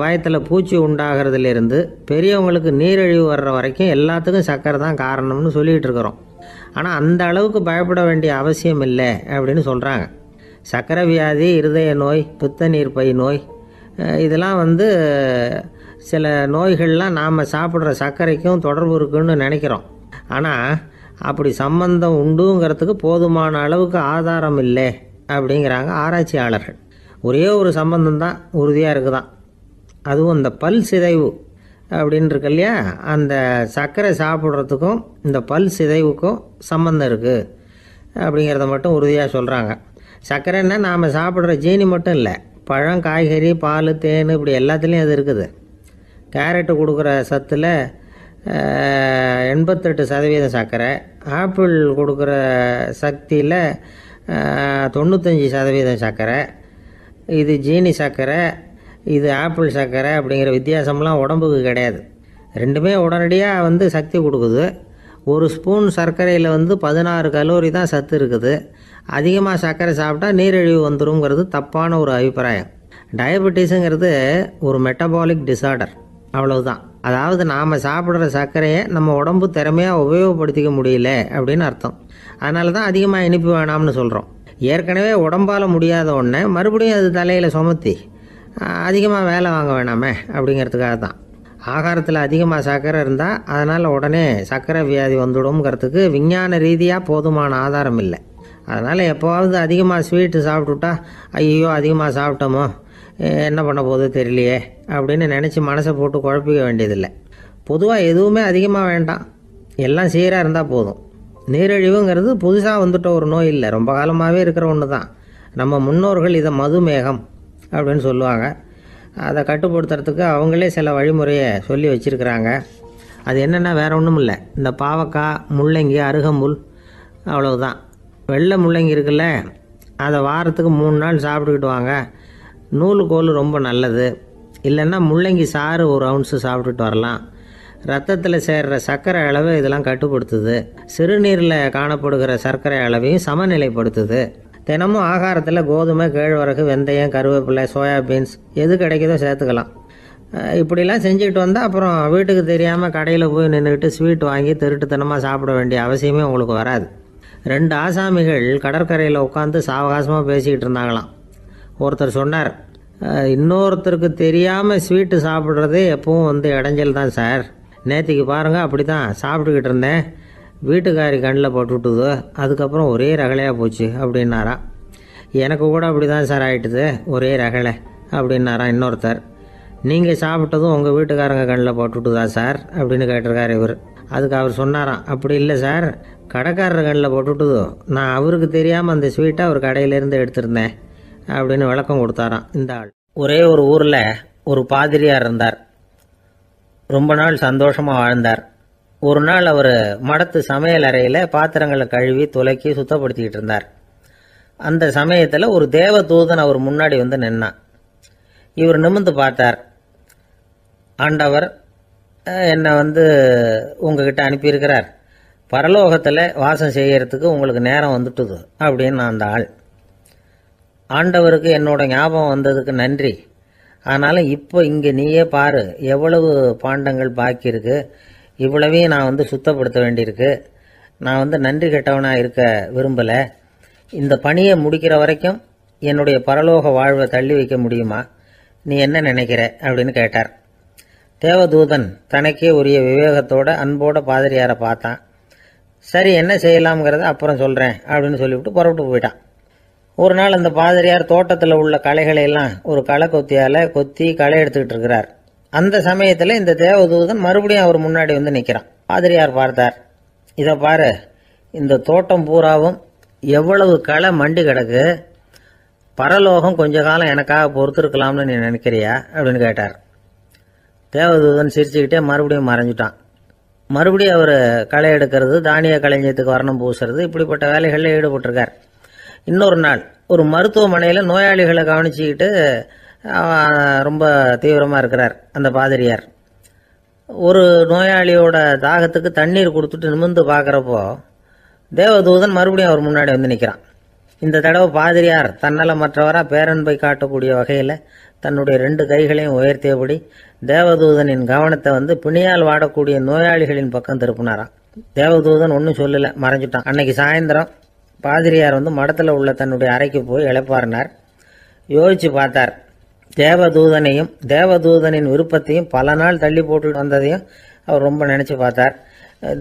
வயத்தில் பூச்சி உண்டாகிறதுலேருந்து பெரியவங்களுக்கு நீரிழிவு வர்ற வரைக்கும் எல்லாத்துக்கும் சர்க்கரை தான் காரணம்னு சொல்லிகிட்டு இருக்கிறோம். ஆனால் அந்த அளவுக்கு பயப்பட வேண்டிய அவசியம் இல்லை அப்படின்னு சொல்கிறாங்க. சர்க்கரை வியாதி, இருதய நோய், பித்த நீர்ப்பை நோய், இதெல்லாம் சில நோய்கள்லாம் நாம் சாப்பிட்ற சர்க்கரைக்கும் தொடர்பு இருக்குன்னு நினைக்கிறோம். ஆனால் அப்படி சம்பந்தம் உண்டுங்கிறதுக்கு போதுமான அளவுக்கு ஆதாரம் இல்லை அப்படிங்கிறாங்க ஆராய்ச்சியாளர்கள். ஒரே ஒரு சம்பந்தம் தான் உறுதியாக இருக்குதான். அதுவும் இந்த பல் சிதைவு அப்படின்னு இருக்கு இல்லையா, அந்த சர்க்கரை சாப்பிட்றதுக்கும் இந்த பல் சிதைவுக்கும் சம்பந்தம் இருக்குது அப்படிங்கிறத மட்டும் உறுதியாக சொல்கிறாங்க. சர்க்கரைன்னா நாம் சாப்பிட்ற ஜீனி மட்டும் இல்லை, பழம், காய்கறி, பால், தேன், இப்படி எல்லாத்துலேயும் அது இருக்குது. கேரட்டு கொடுக்குற சத்தில் 88% சர்க்கரை, ஆப்பிள் கொடுக்குற சக்தியில் 95% சர்க்கரை. இது ஜீனி சர்க்கரை, இது ஆப்பிள் சர்க்கரை அப்படிங்கிற வித்தியாசம்லாம் உடம்புக்கு கிடையாது. ரெண்டுமே உடனடியாக சக்தி கொடுக்குது. ஒரு ஸ்பூன் சர்க்கரையில் 16 கலோரி தான் சத்து இருக்குது. அதிகமாக சர்க்கரை சாப்பிட்டா நீரிழிவு வந்துருங்கிறது தப்பான ஒரு அபிப்பிராயம். டயபெட்டிஸுங்கிறது ஒரு மெட்டபாலிக் டிசார்டர், அவ்வளவுதான். அதாவது நாம் சாப்பிட்ற சர்க்கரையை நம்ம உடம்பு திறமையாக உபயோகப்படுத்திக்க முடியல அப்படின்னு அர்த்தம். அதனால தான் அதிகமாக இனிப்பு வேணாம்னு சொல்கிறோம். ஏற்கனவே உடம்பால் முடியாத ஒன்றை மறுபடியும் அது தலையில் சுமத்தி அதிகமாக வேலை வாங்க வேணாமே அப்படிங்கிறதுக்காக தான். ஆகாரத்தில் அதிகமாக சர்க்கரை இருந்தால் அதனால் உடனே சர்க்கரை வியாதி வந்துடும்ங்கிறதுக்கு விஞ்ஞான ரீதியாக போதுமான ஆதாரம் இல்லை. அதனால் எப்போவாவது அதிகமாக ஸ்வீட்டு சாப்பிட்டுட்டா ஐயோ அதிகமாக சாப்பிட்டோமோ என்ன பண்ண போகுது தெரியலையே அப்படின்னு நினச்சி மனசை போட்டு குழப்பிக்க வேண்டியதில்லை. பொதுவாக எதுவுமே அதிகமாக வேண்டாம், எல்லாம் சீராக இருந்தால் போதும். நீரிழிவுங்கிறது புதுசாக வந்துட்ட ஒரு நோய் இல்லை, ரொம்ப காலமாகவே இருக்கிற ஒன்று தான். நம்ம முன்னோர்கள் இதை மதுமேகம் அப்படின்னு சொல்லுவாங்க. அதை கட்டுப்படுத்துறதுக்கு அவங்களே சில வழிமுறையை சொல்லி வச்சுருக்கிறாங்க. அது என்னென்னா வேறு ஒன்றும் இல்லை, இந்த பாவக்காய், முள்ளங்கி, அருகம்புல், அவ்வளவுதான். வெள்ளை முள்ளங்கி இருக்குல்ல, அதை வாரத்துக்கு 3 நாள் சாப்பிட்டுக்கிட்டு வாங்க. நூலுக்கோல் ரொம்ப நல்லது. இல்லைன்னா முள்ளங்கி சாறு 1 ounce சாப்பிட்டுட்டு வரலாம். ரத்தத்தில் சேர்கிற சர்க்கரை அளவை இதெல்லாம் கட்டுப்படுத்துது. சிறுநீரில் காணப்படுகிற சர்க்கரை அளவையும் சமநிலைப்படுத்துது. தினமும் ஆகாரத்தில் கோதுமை, கேழ்வரகு, வெந்தயம், கருவேப்பிலை, சோயாபீன்ஸ் எது கிடைக்குதோ சேர்த்துக்கலாம். இப்படிலாம் செஞ்சுக்கிட்டு வந்தால் அப்புறம் வீட்டுக்கு தெரியாமல் கடையில் போய் நின்றுக்கிட்டு ஸ்வீட் வாங்கி திருட்டுத்தனமாக சாப்பிட வேண்டிய அவசியமே உங்களுக்கு வராது. 2 ஆசாமிகள் கடற்கரையில் உட்காந்து சாவகாசமாக பேசிக்கிட்டு இருந்தாங்களாம். ஒருத்தர் சொன்னார், இன்னொருத்தருக்கு தெரியாமல் ஸ்வீட்டு சாப்பிட்றதே எப்பவும் இடைஞ்சல் தான் சார். நேற்றுக்கு பாருங்கள் அப்படி தான் சாப்பிட்டுக்கிட்டு இருந்தேன், வீட்டுக்காரி கண்ணில் போட்டுவிட்டுது, அதுக்கப்புறம் ஒரே ரகலையாக போச்சு அப்படின்னாரா. எனக்கு கூட அப்படி தான் சார் ஆகிட்டுது, ஒரே ரகலை அப்படின்னாரா இன்னொருத்தர். நீங்கள் சாப்பிட்டதும் உங்கள் வீட்டுக்காரங்க கண்ணில் போட்டுவிட்டுதா சார் அப்படின்னு கேட்டிருக்காரு இவர். அதுக்கு அவர் சொன்னாராம், அப்படி இல்லை சார், கடைக்காரர் கண்ணில் போட்டுவிட்டுதோ, நான் அவருக்கு தெரியாமல் அந்த ஸ்வீட்டை அவர் கடையிலேருந்து எடுத்திருந்தேன் அப்படின்னு விளக்கம் கொடுத்தாராம் இந்த ஆள். ஒரே ஒரு ஊரில் ஒரு பாதிரியார் இருந்தார். ரொம்ப நாள் சந்தோஷமாக வாழ்ந்தார். ஒரு நாள் அவர் மடத்து சமையல் அறையில் பாத்திரங்களை கழுவி துலக்கி சுத்தப்படுத்திக்கிட்டு இருந்தார். அந்த சமயத்தில் ஒரு தேவதூதன் அவர் முன்னாடி நின்னான். இவர் நிமிர்ந்து பார்த்தார். ஆண்டவர் என்னை உங்ககிட்ட அனுப்பியிருக்கிறார், பரலோகத்தில் வாசம் செய்யறதுக்கு உங்களுக்கு நேரம் வந்துட்டுது அப்படின்னு அந்த ஆள். ஆண்டவருக்கு என்னோட ஞாபகம் வந்ததுக்கு நன்றி. ஆனாலும் இப்போ இங்கே நீயே பாரு, எவ்வளவு பாண்டங்கள் பாக்கி இருக்கு, இவ்வளவையும் நான் சுத்தப்படுத்த வேண்டியிருக்கு. நான் நன்றி கெட்டவனாக இருக்க விரும்பலை. இந்த பணியை முடிக்கிற வரைக்கும் என்னுடைய பரலோக வாழ்வை தள்ளி வைக்க முடியுமா, நீ என்ன நினைக்கிற அப்படின்னு கேட்டார். தேவதூதன் தனக்கே உரிய விவேகத்தோட அன்போட பாதிரியாரை பார்த்தான். சரி என்ன செய்யலாம்ங்கிறத அப்புறம் சொல்கிறேன் அப்படின்னு சொல்லிவிட்டு புறப்பட்டு போயிட்டான். ஒரு நாள் அந்த பாதிரியார் தோட்டத்தில் உள்ள களைகளை எல்லாம் ஒரு களை கொத்தியால் கொத்தி களை எடுத்துக்கிட்டு இருக்கிறார். அந்த சமயத்தில் இந்த தேவதூதன் மறுபடியும் அவர் முன்னாடி நிற்கிறான். பாதிரியார் பார்த்தார், இதை பாரு, இந்த தோட்டம் பூராவும் எவ்வளவு களை மண்டி கிடக்கு, பரலோகம் கொஞ்ச காலம் எனக்காக பொறுத்திருக்கலாம்னு நீ நினைக்கிறியா அப்படின்னு கேட்டார். தேவதூதன் சிரிச்சுக்கிட்டே மறுபடியும் மறைஞ்சிட்டான். மறுபடியும் அவர் களை எடுக்கிறது, தானிய களஞ்சியத்துக்கு வர்ணம் பூசுறது, இப்படிப்பட்ட வேலைகளில் ஈடுபட்டிருக்கார். இன்னொரு நாள் ஒரு மருத்துவமனையில் நோயாளிகளை கவனிச்சுக்கிட்டு ரொம்ப தீவிரமாக இருக்கிறார் அந்த பாதிரியார். ஒரு நோயாளியோட தாகத்துக்கு தண்ணீர் கொடுத்துட்டு நிமிர்ந்து பார்க்குறப்போ தேவதூதன் மறுபடியும் அவர் முன்னாடி வந்து நிற்கிறான். இந்த தடவை பாதிரியார் தன்னலமற்றவராக பேரன்பை காட்டக்கூடிய வகையில் தன்னுடைய 2 கைகளையும் உயர்த்தியபடி தேவதூதனின் கவனத்தை வந்து பிணியால் வாடக்கூடிய நோயாளிகளின் பக்கம் திருப்பினாராம். தேவதூதன் ஒன்றும் சொல்லலை, மறைஞ்சிட்டான். அன்னைக்கு சாயந்தரம் பாதிரியார் வந்து மடத்தில் உள்ள தன்னுடைய அறைக்கு போய் இளைப்பாறினார். யோசிச்சு பார்த்தார். தேவதூதனையும் தேவதூதனின் விருப்பத்தையும் பல நாள் தள்ளி போட்டு வந்ததையும் அவர் ரொம்ப நினச்சி பார்த்தார்.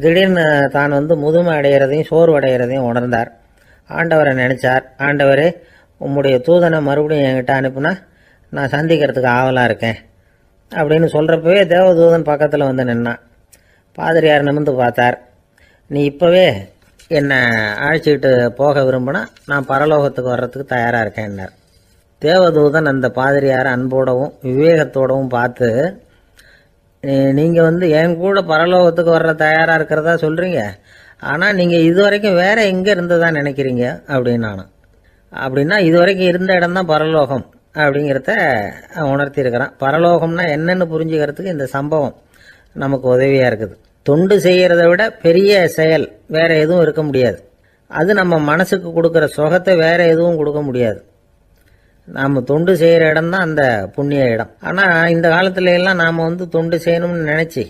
திடீர்னு தான் வந்து முதுமை அடைகிறதையும் சோர்வு அடைகிறதையும் உணர்ந்தார். ஆண்டவரை நினைச்சார். ஆண்டவரே, உம்முடைய தூதனை மறுபடியும் என்கிட்ட அனுப்புனா நான் சந்திக்கிறதுக்கு ஆவலாக இருக்கேன் அப்படின்னு சொல்கிறப்பவே தேவதூதன் பக்கத்தில் வந்து நின்னான். பாதிரியார் நிமிர்ந்து பார்த்தார். நீ இப்போவே என்னை அழைச்சிக்கிட்டு போக விரும்பினா நான் பரலோகத்துக்கு வர்றதுக்கு தயாராக இருக்கேன்னார். தேவதூதன் அந்த பாதிரியாரை அன்போடவும் விவேகத்தோடவும் பார்த்து, நீங்கள் வந்து என் கூட பரலோகத்துக்கு வர்ற தயாராக இருக்கிறதா சொல்கிறீங்க, ஆனால் நீங்கள் இது வரைக்கும் வேறு எங்கே இருந்ததா நினைக்கிறீங்க அப்படின்னானா. அப்படின்னா இது வரைக்கும் இருந்த இடம்தான் பரலோகம் அப்படிங்கிறத உணர்த்தியிருக்கிறான். பரலோகம்னா என்னென்னு புரிஞ்சுக்கிறதுக்கு இந்த சம்பவம் நமக்கு உதவியாக இருக்குது. தொண்டு செய்கிறத விட பெரிய செயல் வேறு எதுவும் இருக்க முடியாது. அது நம்ம மனசுக்கு கொடுக்குற சுகத்தை வேறு எதுவும் கொடுக்க முடியாது. நாம் தொண்டு செய்கிற இடம் தான் அந்த புண்ணிய இடம். ஆனால் இந்த காலத்துல எல்லாம் நாம் வந்து தொண்டு செய்யணும்னு நினச்சி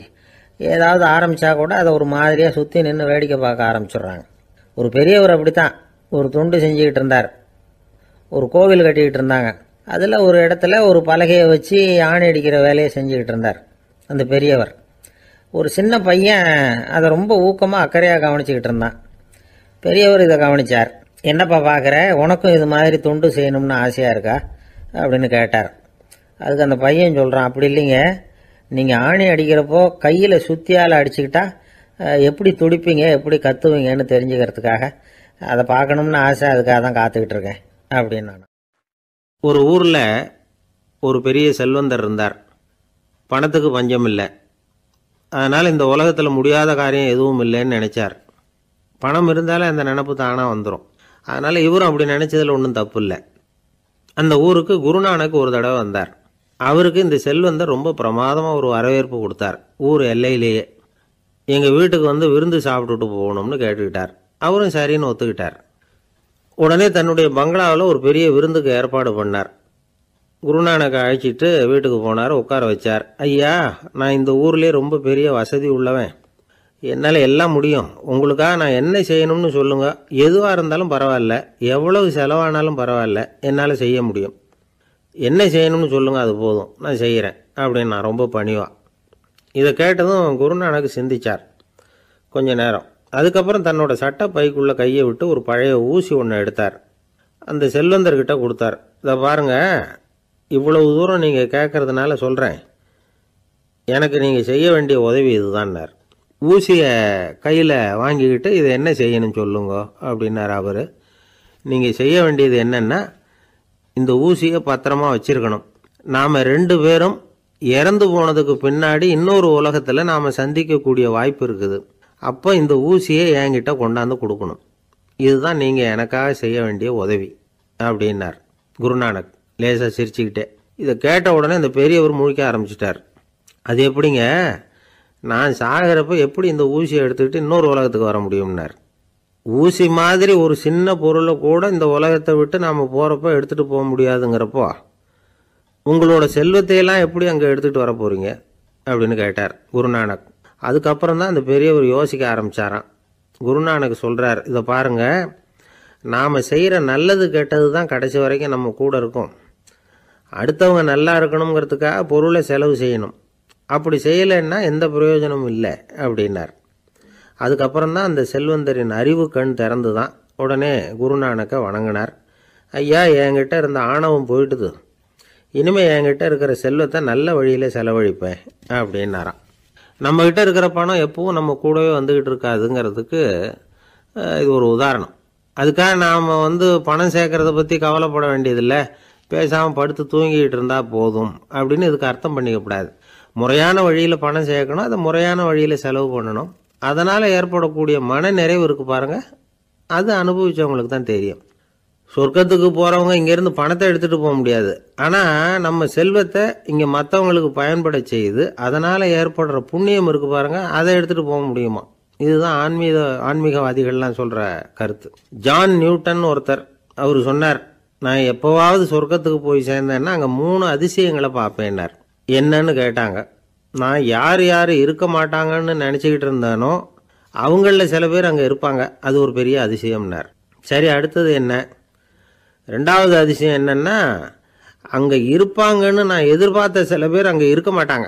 ஏதாவது ஆரம்பித்தா கூட அதை ஒரு மாதிரியாக சுற்றி நின்று வேடிக்கை பார்க்க ஆரம்பிச்சிடுறாங்க. ஒரு பெரியவர் அப்படித்தான் ஒரு தொண்டு செஞ்சுக்கிட்டு இருந்தார். ஒரு கோவில் கட்டிக்கிட்டு இருந்தாங்க. அதில் ஒரு இடத்துல ஒரு பலகையை வச்சு ஆணி அடிக்கிற வேலையை செஞ்சுக்கிட்டு இருந்தார் அந்த பெரியவர். ஒரு சின்ன பையன் அதை ரொம்ப ஊக்கமாக அக்கறையாக கவனிச்சுக்கிட்டு இருந்தான். பெரியவர் இதை கவனித்தார். என்னப்பா பார்க்குற, உனக்கும் இது மாதிரி தொண்டு செய்யணும்னு ஆசையாக இருக்கா அப்படின்னு கேட்டார். அதுக்கு அந்த பையன் சொல்கிறான், அப்படி இல்லைங்க, நீங்கள் ஆணி அடிக்கிறப்போ கையில் சுத்தியால் அடிச்சுக்கிட்டா எப்படி துடிப்பீங்க எப்படி கத்துவீங்கன்னு தெரிஞ்சுக்கிறதுக்காக அதை பார்க்கணும்னு ஆசை, அதுக்காக தான் காத்துக்கிட்டு இருக்கேன் அப்படின்னு நான். ஒரு ஊரில் ஒரு பெரிய செல்வந்தர் இருந்தார். பணத்துக்கு பஞ்சம் இல்லை. அதனால் இந்த உலகத்தில் முடியாத காரியம் எதுவும் இல்லைன்னு நினச்சார். பணம் இருந்தாலும் அந்த நினப்பு தானாக வந்துடும். அதனால் இவரும் அப்படி நினச்சதில் ஒன்றும் தப்பு இல்லை. அந்த ஊருக்கு குருநானக் ஒரு தடவை வந்தார். அவருக்கு இந்த செல்வந்தர் ரொம்ப பிரமாதமாக ஒரு வரவேற்பு கொடுத்தார். ஊர் எல்லையிலேயே எங்கள் வீட்டுக்கு வந்து விருந்து சாப்பிட்டுட்டு போகணும்னு கேட்டுக்கிட்டார். அவரும் சரின்னு ஒத்துக்கிட்டார். உடனே தன்னுடைய பங்களாவில் ஒரு பெரிய விருந்துக்கு ஏற்பாடு பண்ணார். குருநானக்கை அழைச்சிட்டு வீட்டுக்கு போனார். உட்கார வச்சார். ஐயா, நான் இந்த ஊர்லேயே ரொம்ப பெரிய வசதி உள்ளவன். என்னால் எல்லாம் முடியும். உங்களுக்காக நான் என்ன செய்யணும்னு சொல்லுங்கள். எதுவாக இருந்தாலும் பரவாயில்ல, எவ்வளவு செலவானாலும் பரவாயில்ல, என்னால் செய்ய முடியும். என்ன செய்யணும்னு சொல்லுங்கள், அது போதும், நான் செய்கிறேன் அப்படின்னு நான் ரொம்ப பணிவா. இதை கேட்டதும் குருநானக் சிந்திச்சார் கொஞ்ச நேரம். அதுக்கப்புறம் தன்னோட சட்டை பைக்குள்ளே கையை விட்டு ஒரு பழைய ஊசி ஒன்று எடுத்தார். அந்த செல்வந்தர்கிட்ட கொடுத்தார். இதை பாருங்கள், இவ்வளவு தூரம் நீங்கள் கேட்கறதுனால சொல்கிறேன், எனக்கு நீங்கள் செய்ய வேண்டிய உதவி இதுதான்னார். ஊசியை கையில் வாங்கிக்கிட்டு இதை என்ன செய்யணும்னு சொல்லுங்க அப்படின்னார் அவர். நீங்கள் செய்ய வேண்டியது என்னென்னா, இந்த ஊசியை பத்திரமா வச்சிருக்கணும். நாம் 2 பேரும் இறந்து போனதுக்கு பின்னாடி இன்னொரு உலகத்தில் நாம் சந்திக்கக்கூடிய வாய்ப்பு இருக்குது. அப்போ இந்த ஊசியை என்கிட்ட கொண்டாந்து கொடுக்கணும். இதுதான் நீங்கள் எனக்காக செய்ய வேண்டிய உதவி அப்படின்னார் குருநானக் லேசாக சிரிச்சுக்கிட்டே. இதை கேட்ட உடனே இந்த பெரியவர் முழிக்க ஆரம்பிச்சிட்டார். அது எப்படிங்க, நான் சாகிறப்ப எப்படி இந்த ஊசியை எடுத்துக்கிட்டு இன்னொரு உலகத்துக்கு வர முடியும்னார். ஊசி மாதிரி ஒரு சின்ன பொருளை கூட இந்த உலகத்தை விட்டு நாம் போகிறப்ப எடுத்துகிட்டு போக முடியாதுங்கிறப்போ உங்களோட செல்வத்தையெல்லாம் எப்படி அங்கே எடுத்துகிட்டு வர போகிறீங்க அப்படின்னு கேட்டார் குருநானக். அதுக்கப்புறம் தான் அந்த பெரியவர் யோசிக்க ஆரம்பித்தாராம். குருநானக் சொல்கிறார், இதை பாருங்கள், நாம் செய்கிற நல்லது கெட்டது தான் கடைசி வரைக்கும் நம்ம கூட இருக்கும். அடுத்தவங்க நல்லா இருக்கணுங்கிறதுக்காக பொருளை செலவு செய்யணும். அப்படி செய்யலைன்னா எந்த பிரயோஜனமும் இல்லை அப்படின்னார். அதுக்கப்புறம் தான் அந்த செல்வந்தரின் அறிவு கண் திறந்து தான். உடனே குருநானக்கை வணங்கினார். ஐயா, என்கிட்ட இருந்த ஆணவம் போயிட்டுது. இனிமேல் என்கிட்ட இருக்கிற செல்வத்தை நல்ல வழியில் செலவழிப்பேன் அப்படின்னாராம். நம்மக்கிட்ட இருக்கிற பணம் எப்பவும் நம்ம கூடவே வந்துக்கிட்டு இருக்காதுங்கிறதுக்கு இது ஒரு உதாரணம். அதுக்காக நாம் பணம் சேர்க்கறத பற்றி கவலைப்பட வேண்டியதில்லை, பேசாமல் படுத்து தூங்கிக்கிட்டு இருந்தால் போதும் அப்படின்னு இதுக்கு அர்த்தம் பண்ணிக்கப்படாது. முறையான வழியில் பணம் சேர்க்கணும், அதை முறையான வழியில் செலவு பண்ணணும். அதனால் ஏற்படக்கூடிய மன நிறைவு இருக்குது பாருங்கள், அது அனுபவித்தவங்களுக்கு தான் தெரியும். சொர்க்கத்துக்கு போகிறவங்க இங்கேருந்து பணத்தை எடுத்துகிட்டு போக முடியாது. ஆனால் நம்ம செல்வத்தை இங்கே மற்றவங்களுக்கு பயன்பட செய்து அதனால் ஏற்படுற புண்ணியம் இருக்குது பாருங்கள், அதை எடுத்துகிட்டு போக முடியுமா. இதுதான் ஆன்மீகவாதிகள்லாம் சொல்கிற கருத்து. ஜான் நியூட்டன் ஒருத்தர், அவர் சொன்னார், நான் எப்போவாவது சொர்க்கத்துக்கு போய் சேர்ந்தேன்னா அங்கே 3 அதிசயங்களை பார்ப்பேன்னார். என்னன்னு கேட்டாங்க. நான் யார் யார் இருக்க மாட்டாங்கன்னு நினச்சிக்கிட்டு இருந்தானோ அவங்களில் சில பேர் அங்கே இருப்பாங்க, அது ஒரு பெரிய அதிசயம்னார். சரி, அடுத்தது என்ன? 2வது அதிசயம் என்னன்னா, அங்கே இருப்பாங்கன்னு நான் எதிர்பார்த்த சில பேர் அங்கே இருக்க மாட்டாங்க.